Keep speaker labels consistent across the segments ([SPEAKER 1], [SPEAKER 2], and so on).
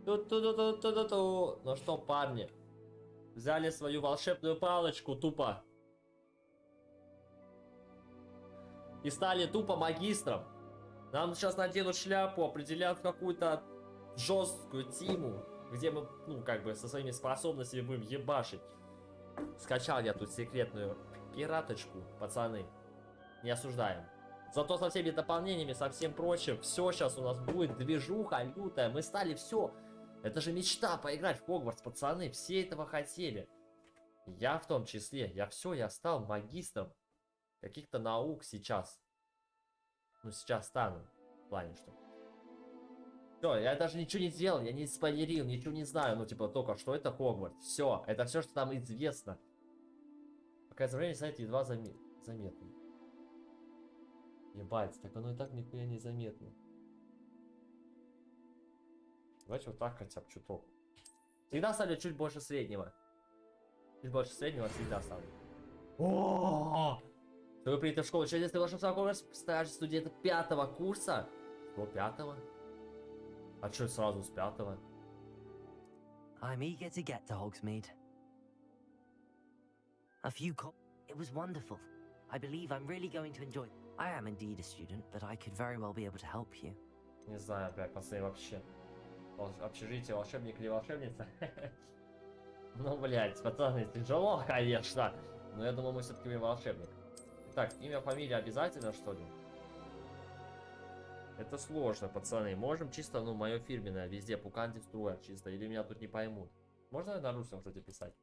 [SPEAKER 1] Ту-ту-ту-ту-ту-ту. Ну что, парни, взяли свою волшебную палочку тупо и стали тупо магистром. Нам сейчас наденут шляпу, определят какую-то жесткую тиму, где мы, ну, как бы со своими способностями будем ебашить. Скачал я тут секретную пираточку, пацаны. Не осуждаем. Зато со всеми дополнениями, со всем прочим, все сейчас у нас будет движуха лютая. Мы стали все. Это же мечта поиграть в Хогвартс, пацаны. Все этого хотели. Я в том числе. Я стал магистром каких-то наук сейчас. Ну, сейчас стану. В плане, что... Все, я даже ничего не сделал, я не спойлерил, ничего не знаю. Ну, типа, только что это Хогвартс. Все, это все, что нам известно. Пока изображение сайта едва заметно. Ебать, так оно и так нихуя не заметно. Давайте вот так хотя бы чуток. Всегда ставлю чуть больше среднего. Чуть больше среднего всегда ставлю. О! Вы приняты в школу чудесный волшебство Hogwarts, стаж студента 5-го курса. Что, 5-го? А что сразу с 5-го?
[SPEAKER 2] I'm eager to get to Hogsmeade. It was wonderful. I believe I'm really going to enjoy. I am indeed a student, but I could very well be able to help you.
[SPEAKER 1] Не знаю, блядь, пацаны, вообще. Общежитие, волшебник или волшебница? Ну, блядь, пацаны, тяжело, конечно. Но я думаю, мы все-таки волшебник. Так, имя, фамилия обязательно, что ли? Это сложно, пацаны. Можем чисто, ну, мое фирменное, везде пуканти струя чисто, или меня тут не поймут. Можно на русском, кстати, писать?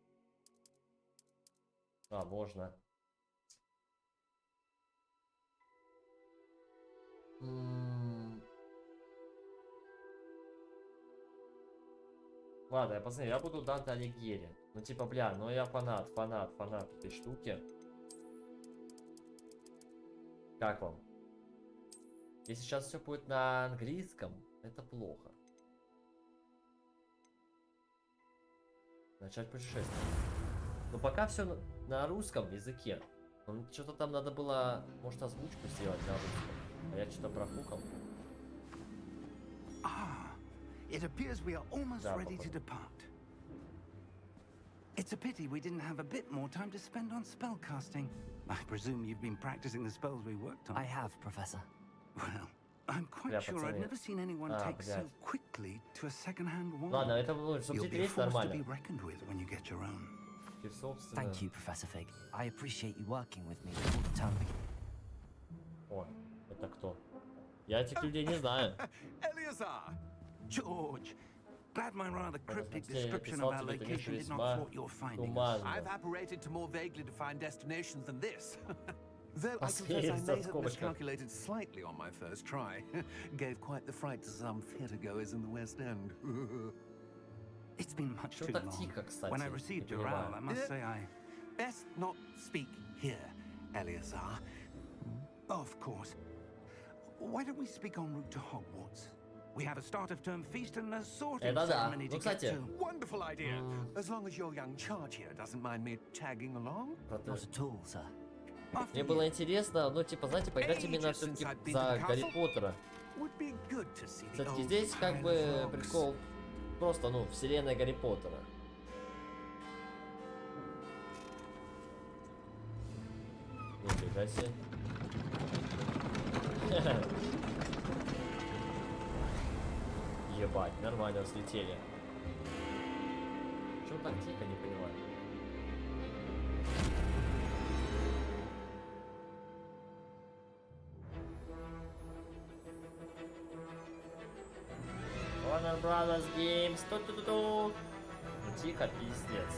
[SPEAKER 1] А, можно. Ладно, я пацаны, я буду Данте Алигьери. Ну, типа, бля, ну я фанат этой штуки. Как вам? Если сейчас все будет на английском, это плохо. Начать путешествие. Но пока все на русском языке. Что-то там надо было, может, озвучку сделать на русском. А я что-то профукал.
[SPEAKER 3] It appears we are almost ready to depart. It's a pity we didn't have a bit more time to spend on spellcasting. I presume you've been practicing the spells we worked on.
[SPEAKER 2] I have, Professor.
[SPEAKER 3] Well, I'm quite sure I've never seen anyone take so quickly to a second-hand wand.
[SPEAKER 1] Ладно, это будет субтитрировать нормально.
[SPEAKER 3] You'll be forced to be reckoned with when you get your own.
[SPEAKER 2] Thank you, Professor Fig. I appreciate you working with me before the term begins.
[SPEAKER 1] О, это кто? Я этих людей не знаю.
[SPEAKER 3] Eleazar! George! Glad my rather cryptic description of our location did not thwart your findings.
[SPEAKER 4] I've apparated to more vaguely defined destinations than this. Though I confess I may have miscalculated slightly on my first try. Gave quite the fright to some theatregoers in the West End.
[SPEAKER 3] It's been much too long. When I received your owl, I must say I...
[SPEAKER 4] Best not speak here, Eleazar.
[SPEAKER 3] Of course. Why don't we speak en route to Hogwarts? We have a start of term feast and a sorting ceremony to get to.
[SPEAKER 4] Wonderful idea. As long as your young charge here doesn't mind me tagging along.
[SPEAKER 2] Not at all, sir.
[SPEAKER 1] Мне было интересно, ну, типа, знаете, поиграть именно все-таки за Гарри Поттера. Все-таки здесь, как бы, прикол просто, ну, вселенная Гарри Поттера. Нифига себе. Ебать, нормально взлетели. Чего так тихо, не понимаю. Warner Brothers Games. Ту-ту-ту-ту. Ну тихо, пиздец.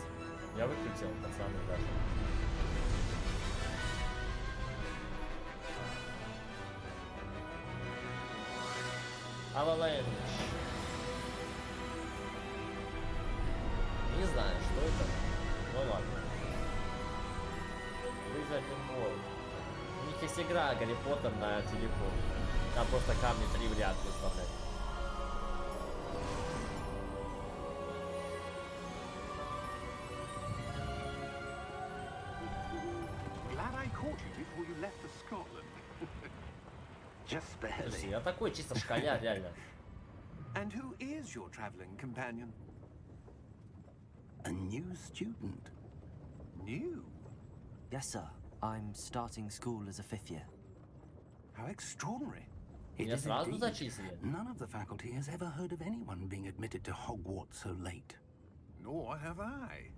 [SPEAKER 1] Я выключил, пацаны, даже. Avalanche. Не знаю, что это. Ну ладно. Wizarding World. У них есть игра Гарри Поттер на телефон. Там просто камни 3 в ряд выставлять.
[SPEAKER 3] Glad I caught you before you left for Scotland. Just barely.
[SPEAKER 1] Слушай, я такой чисто школяр, реально.
[SPEAKER 4] And who is your traveling companion?
[SPEAKER 3] A new student.
[SPEAKER 4] New?
[SPEAKER 2] Yes, sir. I'm starting school as a 5th year.
[SPEAKER 4] How extraordinary.
[SPEAKER 3] It
[SPEAKER 1] Меня
[SPEAKER 3] is
[SPEAKER 1] сразу
[SPEAKER 3] indeed.
[SPEAKER 1] зачислили.
[SPEAKER 3] None of the faculty has ever heard of anyone being admitted to Hogwarts so late.
[SPEAKER 4] Nor have I.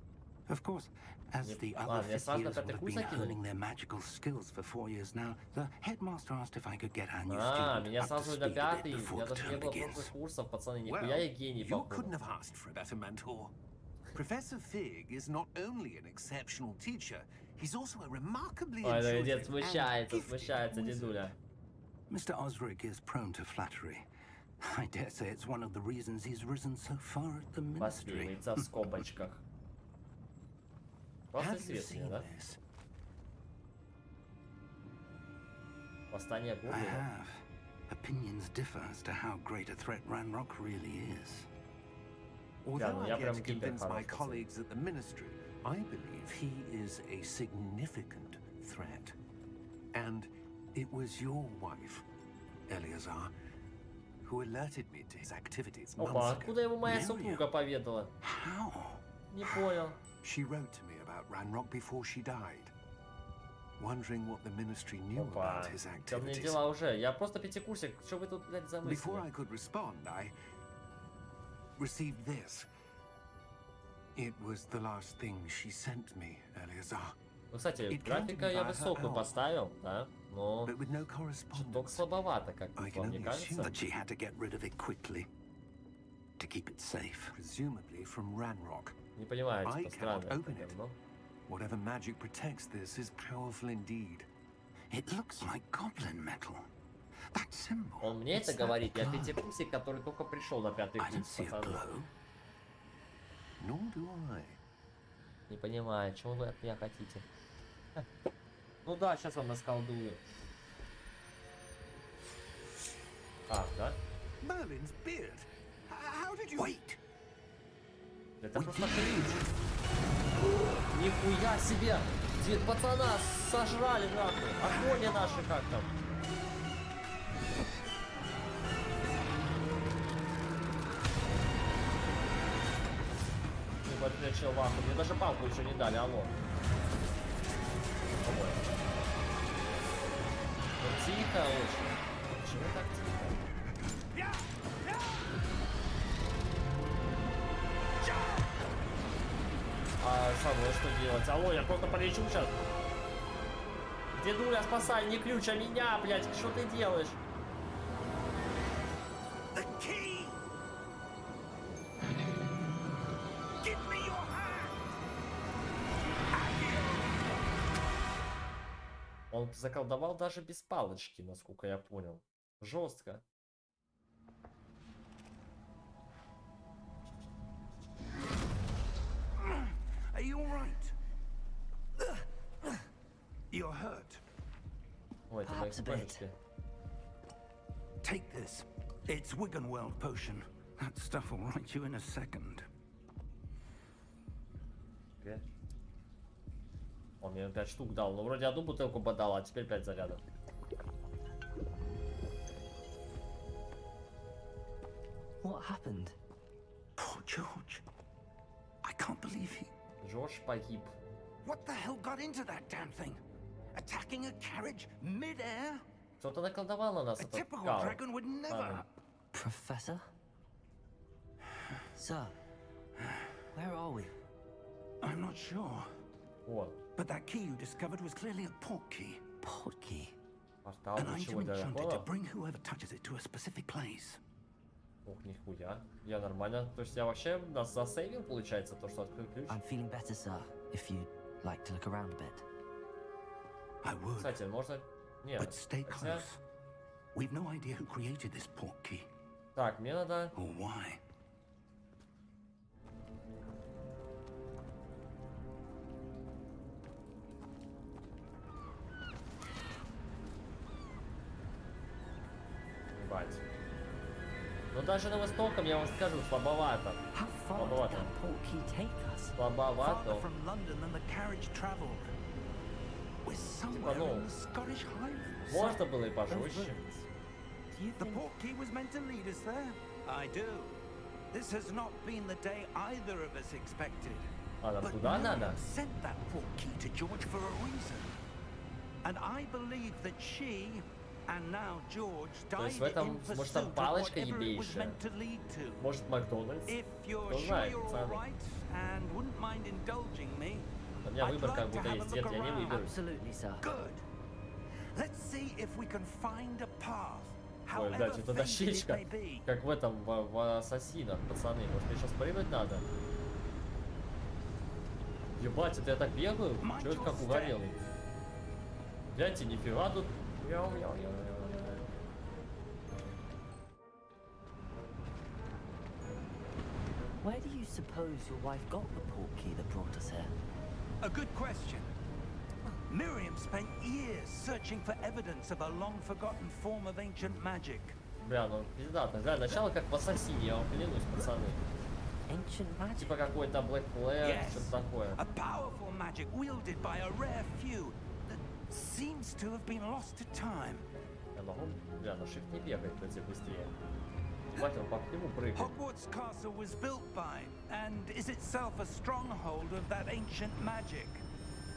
[SPEAKER 3] Of course, as
[SPEAKER 1] Мне-
[SPEAKER 3] the
[SPEAKER 1] ладно,
[SPEAKER 3] other
[SPEAKER 1] меня
[SPEAKER 3] fifth
[SPEAKER 1] сразу на
[SPEAKER 3] years will
[SPEAKER 1] пятый
[SPEAKER 3] have
[SPEAKER 1] курс
[SPEAKER 3] been
[SPEAKER 1] закинули.
[SPEAKER 3] honing their magical skills for 4 years now, the headmaster asked if I could get our new
[SPEAKER 1] А,
[SPEAKER 3] student
[SPEAKER 1] меня
[SPEAKER 3] up to
[SPEAKER 1] сразу на
[SPEAKER 3] speed a bit
[SPEAKER 1] пятый. У
[SPEAKER 3] before
[SPEAKER 1] меня
[SPEAKER 3] the
[SPEAKER 1] даже не
[SPEAKER 3] term
[SPEAKER 1] было
[SPEAKER 3] begins.
[SPEAKER 1] прошлых курсов, пацаны.
[SPEAKER 4] Well,
[SPEAKER 1] Нихуя я гений,
[SPEAKER 4] you
[SPEAKER 1] походу.
[SPEAKER 4] couldn't have asked for a better mentor. Professor Fig is not only an exceptional teacher, he's also a remarkably
[SPEAKER 1] Ой, да, дед
[SPEAKER 4] intuitive
[SPEAKER 1] смущается,
[SPEAKER 4] and gifted
[SPEAKER 1] смущается,
[SPEAKER 4] wizard.
[SPEAKER 1] дедуля.
[SPEAKER 3] Mr. Osric is prone to flattery. I dare say it's one of the reasons he's risen so far at the ministry.
[SPEAKER 1] Посмеивается в скобочках. Просто
[SPEAKER 3] Have you
[SPEAKER 1] известно,
[SPEAKER 3] seen
[SPEAKER 1] да?
[SPEAKER 3] this?
[SPEAKER 1] Восстание
[SPEAKER 3] I
[SPEAKER 1] Гоблина.
[SPEAKER 3] have. Opinions differ as to how great a threat Ranrock really is.
[SPEAKER 4] Although
[SPEAKER 1] ну я
[SPEAKER 4] I've
[SPEAKER 1] прям
[SPEAKER 4] yet to
[SPEAKER 1] Киндер
[SPEAKER 4] convince my
[SPEAKER 1] хорош, пацаны.
[SPEAKER 4] colleagues at the ministry, I believe he is a significant threat. And it was your wife, Eleazar, who alerted me to his activities
[SPEAKER 1] Опа,
[SPEAKER 4] months ago.
[SPEAKER 1] откуда ему моя
[SPEAKER 3] Miriam.
[SPEAKER 1] супруга поведала?
[SPEAKER 3] How?
[SPEAKER 1] Не понял.
[SPEAKER 4] She wrote to me about Ranrock before she died, wondering what the ministry knew
[SPEAKER 1] Опа,
[SPEAKER 4] about his
[SPEAKER 1] темные
[SPEAKER 4] activities.
[SPEAKER 1] дела уже. Я просто пятикурсник. Что вы тут, блядь,
[SPEAKER 4] Before I
[SPEAKER 1] замыслили?
[SPEAKER 4] could respond, I received this. It was the last thing she sent me, Eleazar,
[SPEAKER 1] Ну, кстати,
[SPEAKER 4] It
[SPEAKER 1] графика
[SPEAKER 4] can't be
[SPEAKER 1] я
[SPEAKER 4] via
[SPEAKER 1] высокую
[SPEAKER 4] her
[SPEAKER 1] поставил, да? Но
[SPEAKER 4] but with no
[SPEAKER 1] чуток
[SPEAKER 4] correspondence.
[SPEAKER 1] слабовато, как
[SPEAKER 4] I can
[SPEAKER 1] вам не
[SPEAKER 4] only
[SPEAKER 1] кажется?
[SPEAKER 4] assume.
[SPEAKER 3] But she had to get rid of it quickly to keep it safe.
[SPEAKER 4] Presumably from Ranrock.
[SPEAKER 1] Не понимаю,
[SPEAKER 4] I
[SPEAKER 1] типа,
[SPEAKER 4] cannot
[SPEAKER 1] странно.
[SPEAKER 4] open it.
[SPEAKER 1] Ну,
[SPEAKER 4] Whatever magic protects this is powerful indeed.
[SPEAKER 3] It looks like goblin metal. That symbol.
[SPEAKER 1] он мне это
[SPEAKER 3] What's that
[SPEAKER 1] говорит. Я
[SPEAKER 3] glow?
[SPEAKER 1] пятикурсник, который только пришел на пятый
[SPEAKER 3] I don't
[SPEAKER 1] курс,
[SPEAKER 3] see a
[SPEAKER 1] пацаны.
[SPEAKER 3] glow.
[SPEAKER 4] Nor do I.
[SPEAKER 1] Не понимаю, чего вы от меня хотите. Ну да, сейчас вам расколдую. А, да?
[SPEAKER 4] Merlin's beard. How did you...
[SPEAKER 3] Wait!
[SPEAKER 1] Это просто ключ. Нихуя себе! Дед пацана сожрали нахуй. А кони наши как там? Ебать, прячил ваху. Мне даже палку еще не дали, алло. По-моему. Ну, тихо очень. Почему так тихо? А со мной что делать? Алло, я просто полечу сейчас. Дедуля, спасай, не ключ, а меня, блядь. Что ты делаешь?
[SPEAKER 3] The key! Give me your hand!
[SPEAKER 1] Он заколдовал даже без палочки, насколько я понял. Жестко.
[SPEAKER 3] Are you all right? You're hurt.
[SPEAKER 1] Ой, это мои
[SPEAKER 2] Perhaps a bit.
[SPEAKER 1] палочки.
[SPEAKER 3] Take this. It's Wiggenweld potion. That stuff will right you in a second.
[SPEAKER 1] Опять. Он мне 5 штук дал. Ну, вроде одну бутылку подал, а теперь 5 зарядов.
[SPEAKER 2] What happened?
[SPEAKER 3] Poor George. I can't believe he...
[SPEAKER 1] Джордж погиб.
[SPEAKER 3] What the hell got into that damn thing? Attacking a carriage mid-air?
[SPEAKER 1] Кто-то наколдовал на нас
[SPEAKER 3] A
[SPEAKER 1] этот
[SPEAKER 3] typical
[SPEAKER 1] кал.
[SPEAKER 3] dragon would never...
[SPEAKER 2] Professor? Sir, where are we?
[SPEAKER 3] I'm not sure.
[SPEAKER 1] Вот.
[SPEAKER 3] But that key you discovered was clearly a port key.
[SPEAKER 2] Portkey.
[SPEAKER 1] Портал
[SPEAKER 3] An
[SPEAKER 1] для
[SPEAKER 3] item
[SPEAKER 1] чего? Для
[SPEAKER 3] enchanted to
[SPEAKER 1] дракона?
[SPEAKER 3] bring whoever touches it to a specific place.
[SPEAKER 1] Ух, нихуя. Я нормально. То есть я вообще нас засейвил, получается, то, что открыл ключ.
[SPEAKER 2] I'm feeling better, sir, if you'd like to look around a bit.
[SPEAKER 3] I would,
[SPEAKER 1] Кстати, можно... Нет.
[SPEAKER 3] but stay
[SPEAKER 1] Хотя-
[SPEAKER 3] close. We've no idea who created this port key,
[SPEAKER 1] Так, мне надо...
[SPEAKER 3] or why.
[SPEAKER 1] Ебать. Но даже на востоком, я вам скажу, слабовато.
[SPEAKER 2] How far did
[SPEAKER 1] Слабовато.
[SPEAKER 2] that portkey take us?
[SPEAKER 1] Слабовато.
[SPEAKER 3] Farther from London than the carriage travelled. We're somewhere
[SPEAKER 1] ну,
[SPEAKER 3] in the Scottish Highlands.
[SPEAKER 1] Можно было и
[SPEAKER 2] Those
[SPEAKER 1] пожестче.
[SPEAKER 2] ruins. Do you
[SPEAKER 3] The
[SPEAKER 2] think...
[SPEAKER 3] port key was meant to lead us there. I do. This has not been the day either of us expected.
[SPEAKER 1] А нам
[SPEAKER 3] But
[SPEAKER 1] туда надо?
[SPEAKER 3] Miriam sent that portkey to George for a reason. And I believe that she, and now George, died
[SPEAKER 1] есть в этом,
[SPEAKER 3] in
[SPEAKER 1] может, там
[SPEAKER 3] pursuit of
[SPEAKER 1] палочка
[SPEAKER 3] whatever it was
[SPEAKER 1] ебейшая?
[SPEAKER 3] meant to lead to.
[SPEAKER 1] Может, Макдональдс?
[SPEAKER 3] If you're
[SPEAKER 1] Кто
[SPEAKER 3] sure
[SPEAKER 1] знает,
[SPEAKER 3] you're all
[SPEAKER 1] пацаны.
[SPEAKER 3] right and wouldn't mind indulging me,
[SPEAKER 1] У меня
[SPEAKER 3] I'd
[SPEAKER 1] выбор как
[SPEAKER 3] like to
[SPEAKER 1] будто
[SPEAKER 3] have a
[SPEAKER 1] есть.
[SPEAKER 3] look
[SPEAKER 1] Нет, я не
[SPEAKER 3] around.
[SPEAKER 1] выберу.
[SPEAKER 2] Absolutely, sir.
[SPEAKER 3] Good. Let's see if we can find a path.
[SPEAKER 1] Ой,
[SPEAKER 3] However
[SPEAKER 1] блядь, это
[SPEAKER 3] fated it
[SPEAKER 1] дощечка.
[SPEAKER 3] may be.
[SPEAKER 1] Как в этом, в Ассасинах, пацаны. Может, мне сейчас прыгнуть надо? Ебать, это я так бегаю? Чё это как угорелый? Гляньте, нифига тут.
[SPEAKER 2] Where do you suppose your wife got the portkey that brought us here?
[SPEAKER 3] A good question. Miriam spent years searching for evidence of a long-forgotten form of ancient magic.
[SPEAKER 1] Бля, ну пиздато. Бля, начало как в Ассасине, я вам клянусь, пацаны.
[SPEAKER 2] Ancient magic?
[SPEAKER 1] Типа какой-то Black Player,
[SPEAKER 3] Yes,
[SPEAKER 1] что-то такое.
[SPEAKER 3] a powerful magic wielded by a rare few that seems to have been lost to time.
[SPEAKER 1] Я могу, бля, на shift не бегать, кстати, быстрее. Ебать, он по нему прыгает.
[SPEAKER 3] Hogwarts Castle was built by, and is itself a stronghold of that ancient magic.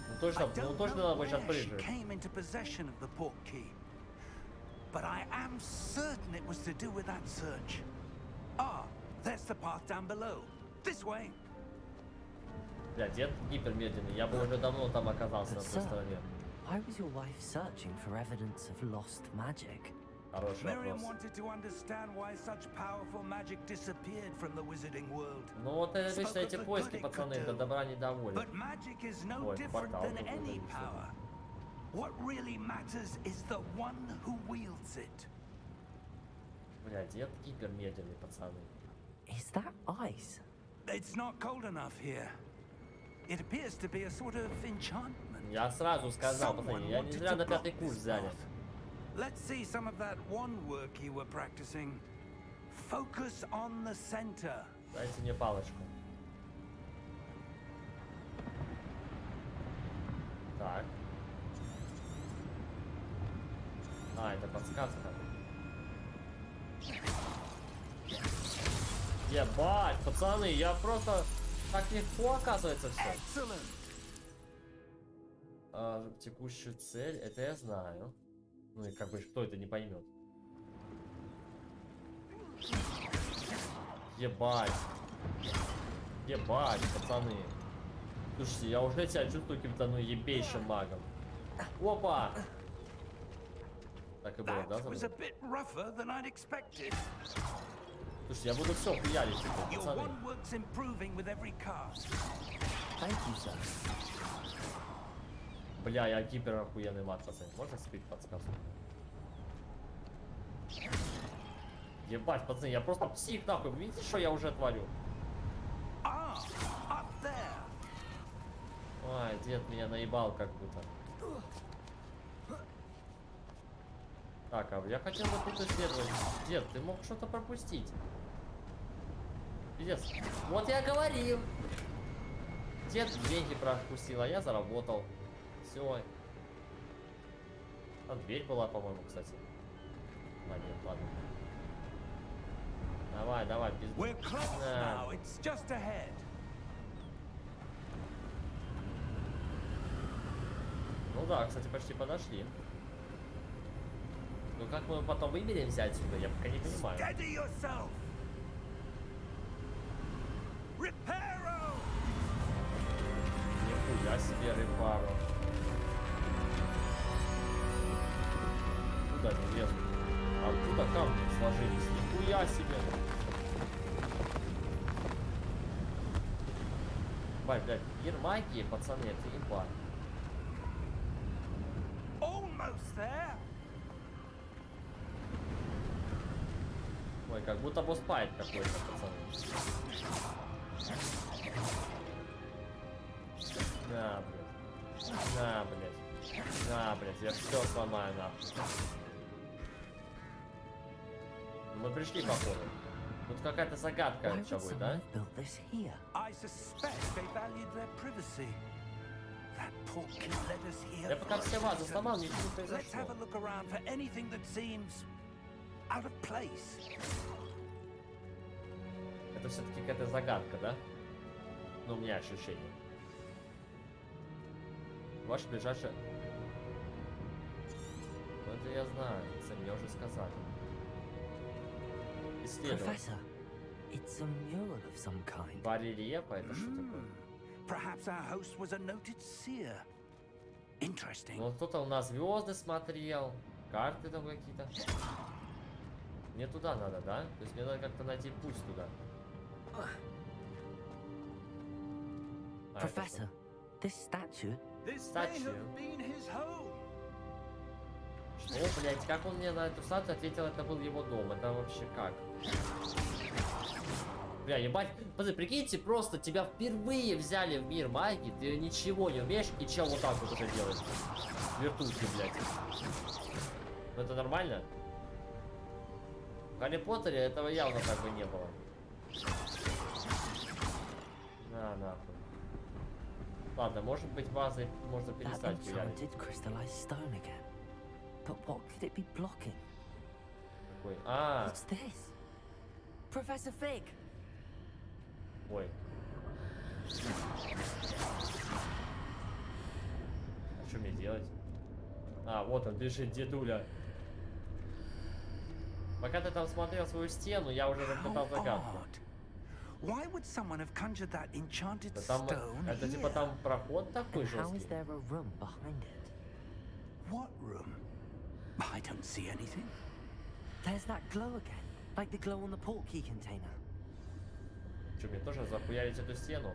[SPEAKER 1] Ну
[SPEAKER 3] I
[SPEAKER 1] точно
[SPEAKER 3] don't
[SPEAKER 1] надо
[SPEAKER 3] know
[SPEAKER 1] будет сейчас
[SPEAKER 3] where she
[SPEAKER 1] прыгать.
[SPEAKER 3] came into possession of the portkey, but I am certain it was to do with that search. Ah, there's the path down below. This way.
[SPEAKER 1] Бля, дед гипермедленный, я бы уже давно там оказался на той
[SPEAKER 2] Sir,
[SPEAKER 1] стороне.
[SPEAKER 2] why was your wife searching for evidence of lost magic?
[SPEAKER 1] Хороший
[SPEAKER 3] Miriam
[SPEAKER 1] вопрос.
[SPEAKER 3] wanted to understand why such powerful magic disappeared from the wizarding world.
[SPEAKER 1] Ну вот это
[SPEAKER 3] Spoke
[SPEAKER 1] вечно
[SPEAKER 3] of
[SPEAKER 1] эти
[SPEAKER 3] the
[SPEAKER 1] поиски,
[SPEAKER 3] good it
[SPEAKER 1] пацаны,
[SPEAKER 3] could
[SPEAKER 1] до
[SPEAKER 3] do.
[SPEAKER 1] добра не доводят.
[SPEAKER 3] But magic is no
[SPEAKER 1] Ой,
[SPEAKER 3] different
[SPEAKER 1] портал
[SPEAKER 3] than
[SPEAKER 1] тут
[SPEAKER 3] any
[SPEAKER 1] вылезет.
[SPEAKER 3] power. What really matters is the one who wields it.
[SPEAKER 1] Бля, дед гипермедленный, пацаны.
[SPEAKER 2] Is that ice?
[SPEAKER 3] It's not cold enough here. It appears to be a sort of enchantment.
[SPEAKER 1] Я сразу сказал,
[SPEAKER 3] Someone
[SPEAKER 1] пацаны, я не
[SPEAKER 3] wanted
[SPEAKER 1] зря
[SPEAKER 3] to
[SPEAKER 1] на
[SPEAKER 3] block
[SPEAKER 1] пятый курс
[SPEAKER 3] this
[SPEAKER 1] взяли.
[SPEAKER 3] path. Let's see some of that one work you were practicing. Focus on the center.
[SPEAKER 1] Дайте мне палочку. Так. А, это подсказка. Ебать, пацаны, я просто... Так легко, оказывается, все.
[SPEAKER 3] Excellent.
[SPEAKER 1] Текущую цель, это я знаю. Ну и как бы, кто это не поймет. Ебать. Ебать, пацаны. Слушайте, я уже себя чувствую каким-то, ну, ебейшим магом. Опа! Так и было, да,
[SPEAKER 3] That was a
[SPEAKER 1] забыл?
[SPEAKER 3] bit rougher than I'd expected.
[SPEAKER 1] Слушайте, я буду все хуярить теперь,
[SPEAKER 3] Your
[SPEAKER 1] пацаны.
[SPEAKER 3] one work's improving with every cast.
[SPEAKER 2] Thank you, sir.
[SPEAKER 1] Бля, я гипер охуенный маг, пацаны. Можно скрыть подсказку? Ебать, пацаны, я просто псих, нахуй. Вы видите, что я уже творю?
[SPEAKER 3] Ah, up there.
[SPEAKER 1] Ой, дед меня наебал как будто. Так, а я хотел бы тут исследовать. Дед, ты мог что-то пропустить. Пиздец. Вот я говорил. Дед деньги пропустил, а я заработал. Все. Там дверь была, по-моему, кстати. А, нет, ладно. Давай, давай, пизду.
[SPEAKER 3] We're close
[SPEAKER 1] Да.
[SPEAKER 3] now. It's just ahead.
[SPEAKER 1] Ну да, кстати, почти подошли. Ну как мы потом выберемся отсюда, я пока не понимаю.
[SPEAKER 3] Steady yourself. Reparo.
[SPEAKER 1] Нихуя себе рыбару. Куда не лезут? А оттуда камни сложились. Нихуя себе. Бай, блядь, мир магии, пацаны, это еба.
[SPEAKER 3] Almost there.
[SPEAKER 1] Ой, как будто босс-файт какой-то, пацаны. На, блядь. На, блядь. На, блядь, я все сломаю, нахуй. Мы пришли, походу. Тут какая-то загадка
[SPEAKER 2] Why
[SPEAKER 1] сейчас
[SPEAKER 2] would
[SPEAKER 1] будет, да?
[SPEAKER 2] someone have built this here?
[SPEAKER 3] I suspect they valued their privacy. That portkey led us here.
[SPEAKER 1] Я пока
[SPEAKER 3] for a
[SPEAKER 1] все вазы
[SPEAKER 3] reason.
[SPEAKER 1] сломал, ничего не
[SPEAKER 3] Let's
[SPEAKER 1] произошло.
[SPEAKER 3] have a look around for anything that seems out of place.
[SPEAKER 1] это все-таки какая-то загадка, да? Ну, у меня ощущение. Ваше ближайшее... Ну, это я знаю, это мне уже сказали. Исследовать.
[SPEAKER 2] Professor, it's a mural of some kind.
[SPEAKER 1] Барельефа, это что такое?
[SPEAKER 3] Perhaps our host was a noted seer. Interesting.
[SPEAKER 1] Ну, кто-то у нас звезды смотрел, карты там какие-то. Мне туда надо, да? То есть мне надо как-то найти путь туда.
[SPEAKER 2] Professor, this statue.
[SPEAKER 3] This
[SPEAKER 1] may
[SPEAKER 3] may
[SPEAKER 1] have
[SPEAKER 3] have been his home.
[SPEAKER 1] Что, блять, как он мне на эту статую ответил, это был его дом. Это вообще как? Бля, ебать. Подожди, прикиньте, просто тебя впервые взяли в мир магии, ты ничего не умеешь, и чел вот так вот уже делает. Вертушки, блядь. Ну это нормально? В Гарри Поттере этого явно как бы не было. На, нахуй. Ладно, может быть вазой можно
[SPEAKER 2] That
[SPEAKER 1] перестать хуярить.
[SPEAKER 2] enchanted crystallized stone again. But what could it be blocking?
[SPEAKER 1] Такой, а,
[SPEAKER 2] What's this? Professor Fig!
[SPEAKER 1] ой. А что мне делать? А, вот он бежит, дедуля. Пока ты там смотрел свою стену, я уже разгадал
[SPEAKER 3] How
[SPEAKER 1] загадку.
[SPEAKER 3] odd. Why would someone have conjured that enchanted
[SPEAKER 1] Да там,
[SPEAKER 3] stone
[SPEAKER 1] это типа
[SPEAKER 3] here?
[SPEAKER 1] там проход такой
[SPEAKER 2] How is
[SPEAKER 1] жесткий.
[SPEAKER 2] there a room behind it?
[SPEAKER 3] What room? I don't see anything.
[SPEAKER 2] There's that glow again, like the glow on the portkey container.
[SPEAKER 1] Что, мне тоже захуярить эту стену?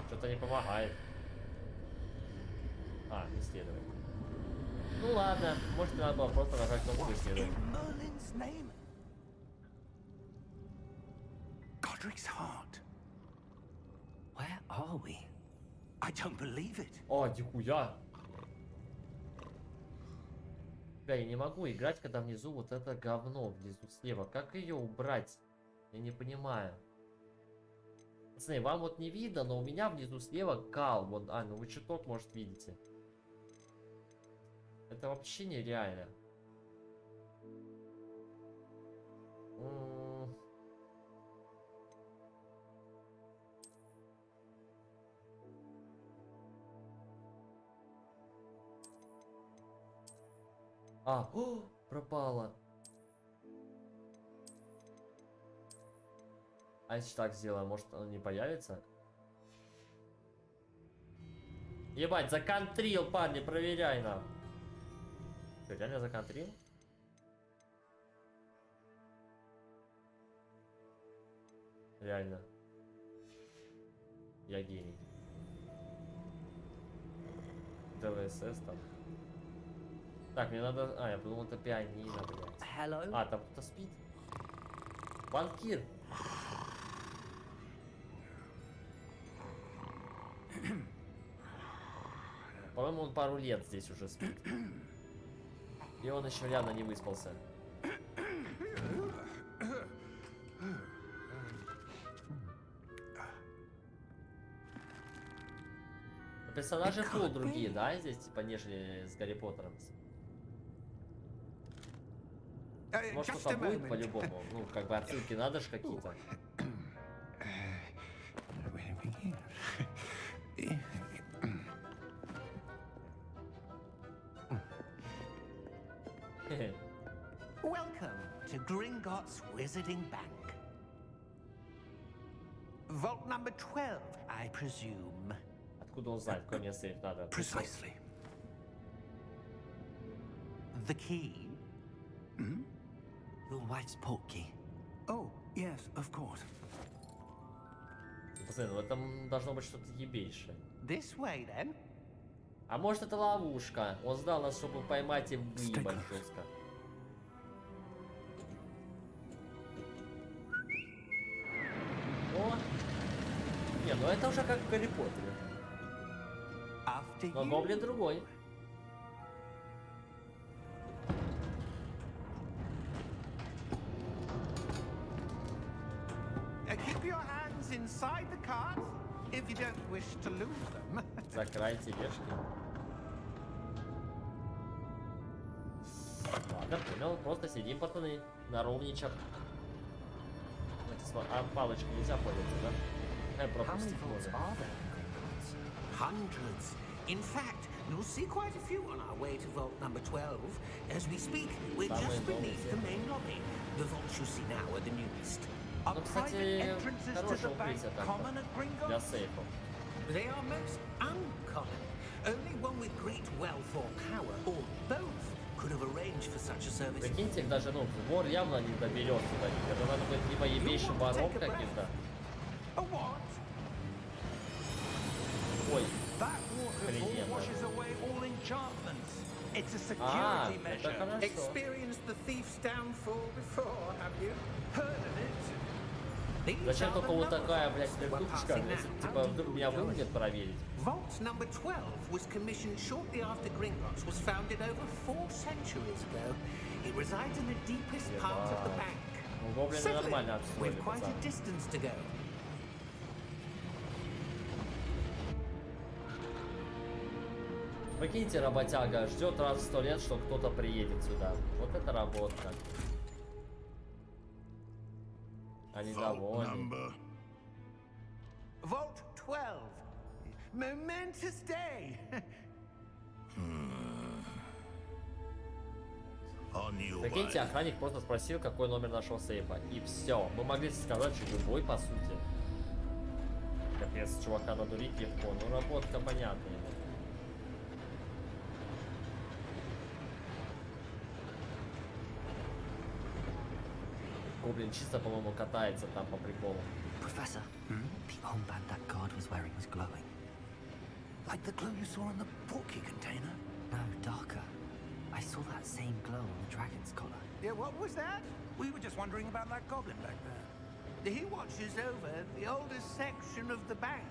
[SPEAKER 1] Что-то не помогает. А, исследовать. Ну ладно, может надо было просто нажать кнопку исследовать.
[SPEAKER 3] In Merlin's name? Godric's heart.
[SPEAKER 2] Where are we?
[SPEAKER 3] I don't believe it.
[SPEAKER 1] О, нихуя! Бля, я не могу играть, когда внизу вот это говно внизу слева. Как ее убрать? Я не понимаю. Пацаны, вам вот не видно, но у меня внизу слева кал. Вон, а, ну вы чуток, может, видите. Это вообще нереально. А, о, пропала. А если так сделаем, может он не появится? Ебать, законтрил, парни, проверяй нам. Ты реально законтрил? Реально. Я гений. ДВСС там. Так, мне надо... А, я подумал, это пианино, блядь.
[SPEAKER 2] Hello?
[SPEAKER 1] А, там кто-то спит? Банкир. По-моему, он пару лет здесь уже спит. И он еще явно не выспался. Персонажи фул другие, да, здесь, типа, нежели с Гарри Поттером. Может, что-то будет по-любому. Ну, как бы отсылки надо же какие-то.
[SPEAKER 3] Welcome to Gringotts Wizarding Bank. Vault number 12, I presume.
[SPEAKER 1] Откуда он знает, какой мне сейф надо?
[SPEAKER 3] Precisely. The key?
[SPEAKER 2] Your wife's portkey.
[SPEAKER 3] Oh, yes, of course.
[SPEAKER 1] Пацаны, ну там должно быть что-то ебейшее.
[SPEAKER 3] This way, then.
[SPEAKER 1] А может это ловушка? Он сдал нас, чтобы поймать и выебать жестко. О! Не, ну это уже как в Гарри Поттере.
[SPEAKER 3] After
[SPEAKER 1] Но
[SPEAKER 3] you.
[SPEAKER 1] гоблин другой.
[SPEAKER 3] Keep your hands inside the cart if you don't wish to lose them.
[SPEAKER 1] Закрай тележки. Ладно, понял. Просто сидим, пацаны, на ровничах. палочкой нельзя пользоваться, да?
[SPEAKER 2] How many
[SPEAKER 1] Пропустить
[SPEAKER 2] vaults
[SPEAKER 1] можно.
[SPEAKER 2] are there in Hogwarts?
[SPEAKER 4] Hundreds. In fact, you'll see quite a few on our way to vault number 12. As we speak, we're just beneath the main lobby. The vaults you see now are the newest.
[SPEAKER 3] Are
[SPEAKER 1] Ну,
[SPEAKER 3] private
[SPEAKER 1] кстати,
[SPEAKER 3] entrances to
[SPEAKER 1] хорошее
[SPEAKER 3] the bank
[SPEAKER 1] укрытие там
[SPEAKER 3] common at
[SPEAKER 1] для
[SPEAKER 3] Gringotts?
[SPEAKER 1] сейфов.
[SPEAKER 4] They are most uncommon. Only one with great wealth or power, or both, could have arranged for such a service.
[SPEAKER 1] Прикиньте, даже, ну, вор явно не доберется до них. Это надо быть либо ебейшим вором каким-то.
[SPEAKER 3] A what?
[SPEAKER 1] Ой,
[SPEAKER 3] That waterfall
[SPEAKER 1] Охрененно.
[SPEAKER 3] washes away all enchantments. It's a
[SPEAKER 1] а,
[SPEAKER 3] security
[SPEAKER 1] это
[SPEAKER 3] measure.
[SPEAKER 1] хорошо.
[SPEAKER 4] Experienced the thief's downfall before, have you?
[SPEAKER 3] Heard of it?
[SPEAKER 4] These
[SPEAKER 1] Зачем
[SPEAKER 4] are
[SPEAKER 1] только
[SPEAKER 4] the
[SPEAKER 1] вот такая,
[SPEAKER 4] number
[SPEAKER 1] блядь,
[SPEAKER 4] vaults we're
[SPEAKER 1] вердушечка,
[SPEAKER 4] passing
[SPEAKER 1] если,
[SPEAKER 4] now.
[SPEAKER 1] типа, вдруг меня вынудят проверить?
[SPEAKER 4] Vault number 12 was commissioned shortly after Gringotts was founded over 4 centuries ago. It resides in the deepest part of the bank.
[SPEAKER 1] Ну, гоблины
[SPEAKER 4] Settle
[SPEAKER 1] нормально
[SPEAKER 4] in.
[SPEAKER 1] отстроили,
[SPEAKER 4] We've quite
[SPEAKER 1] пацан.
[SPEAKER 4] a distance to go.
[SPEAKER 1] Прикиньте, работяга ждет раз в 100 лет, что кто-то приедет сюда. Вот это работа. Они довольны.
[SPEAKER 3] Vault 12. Momentous day.
[SPEAKER 1] Прикиньте, охранник просто спросил, какой номер нашего сейфа. И все. Мы могли сказать, что любой, по сути. Капец, чувака надурить легко. Ну, работка понятная. Гоблин чисто, по-моему, катается там по приколу.
[SPEAKER 2] Professor, the armband that guard was wearing was glowing.
[SPEAKER 3] Like the glow you saw in the portkey container?
[SPEAKER 2] No, darker. I saw that same glow on the dragon's collar.
[SPEAKER 3] Yeah, what was that? We were just wondering about that goblin back there. He watches over the oldest section of the bank.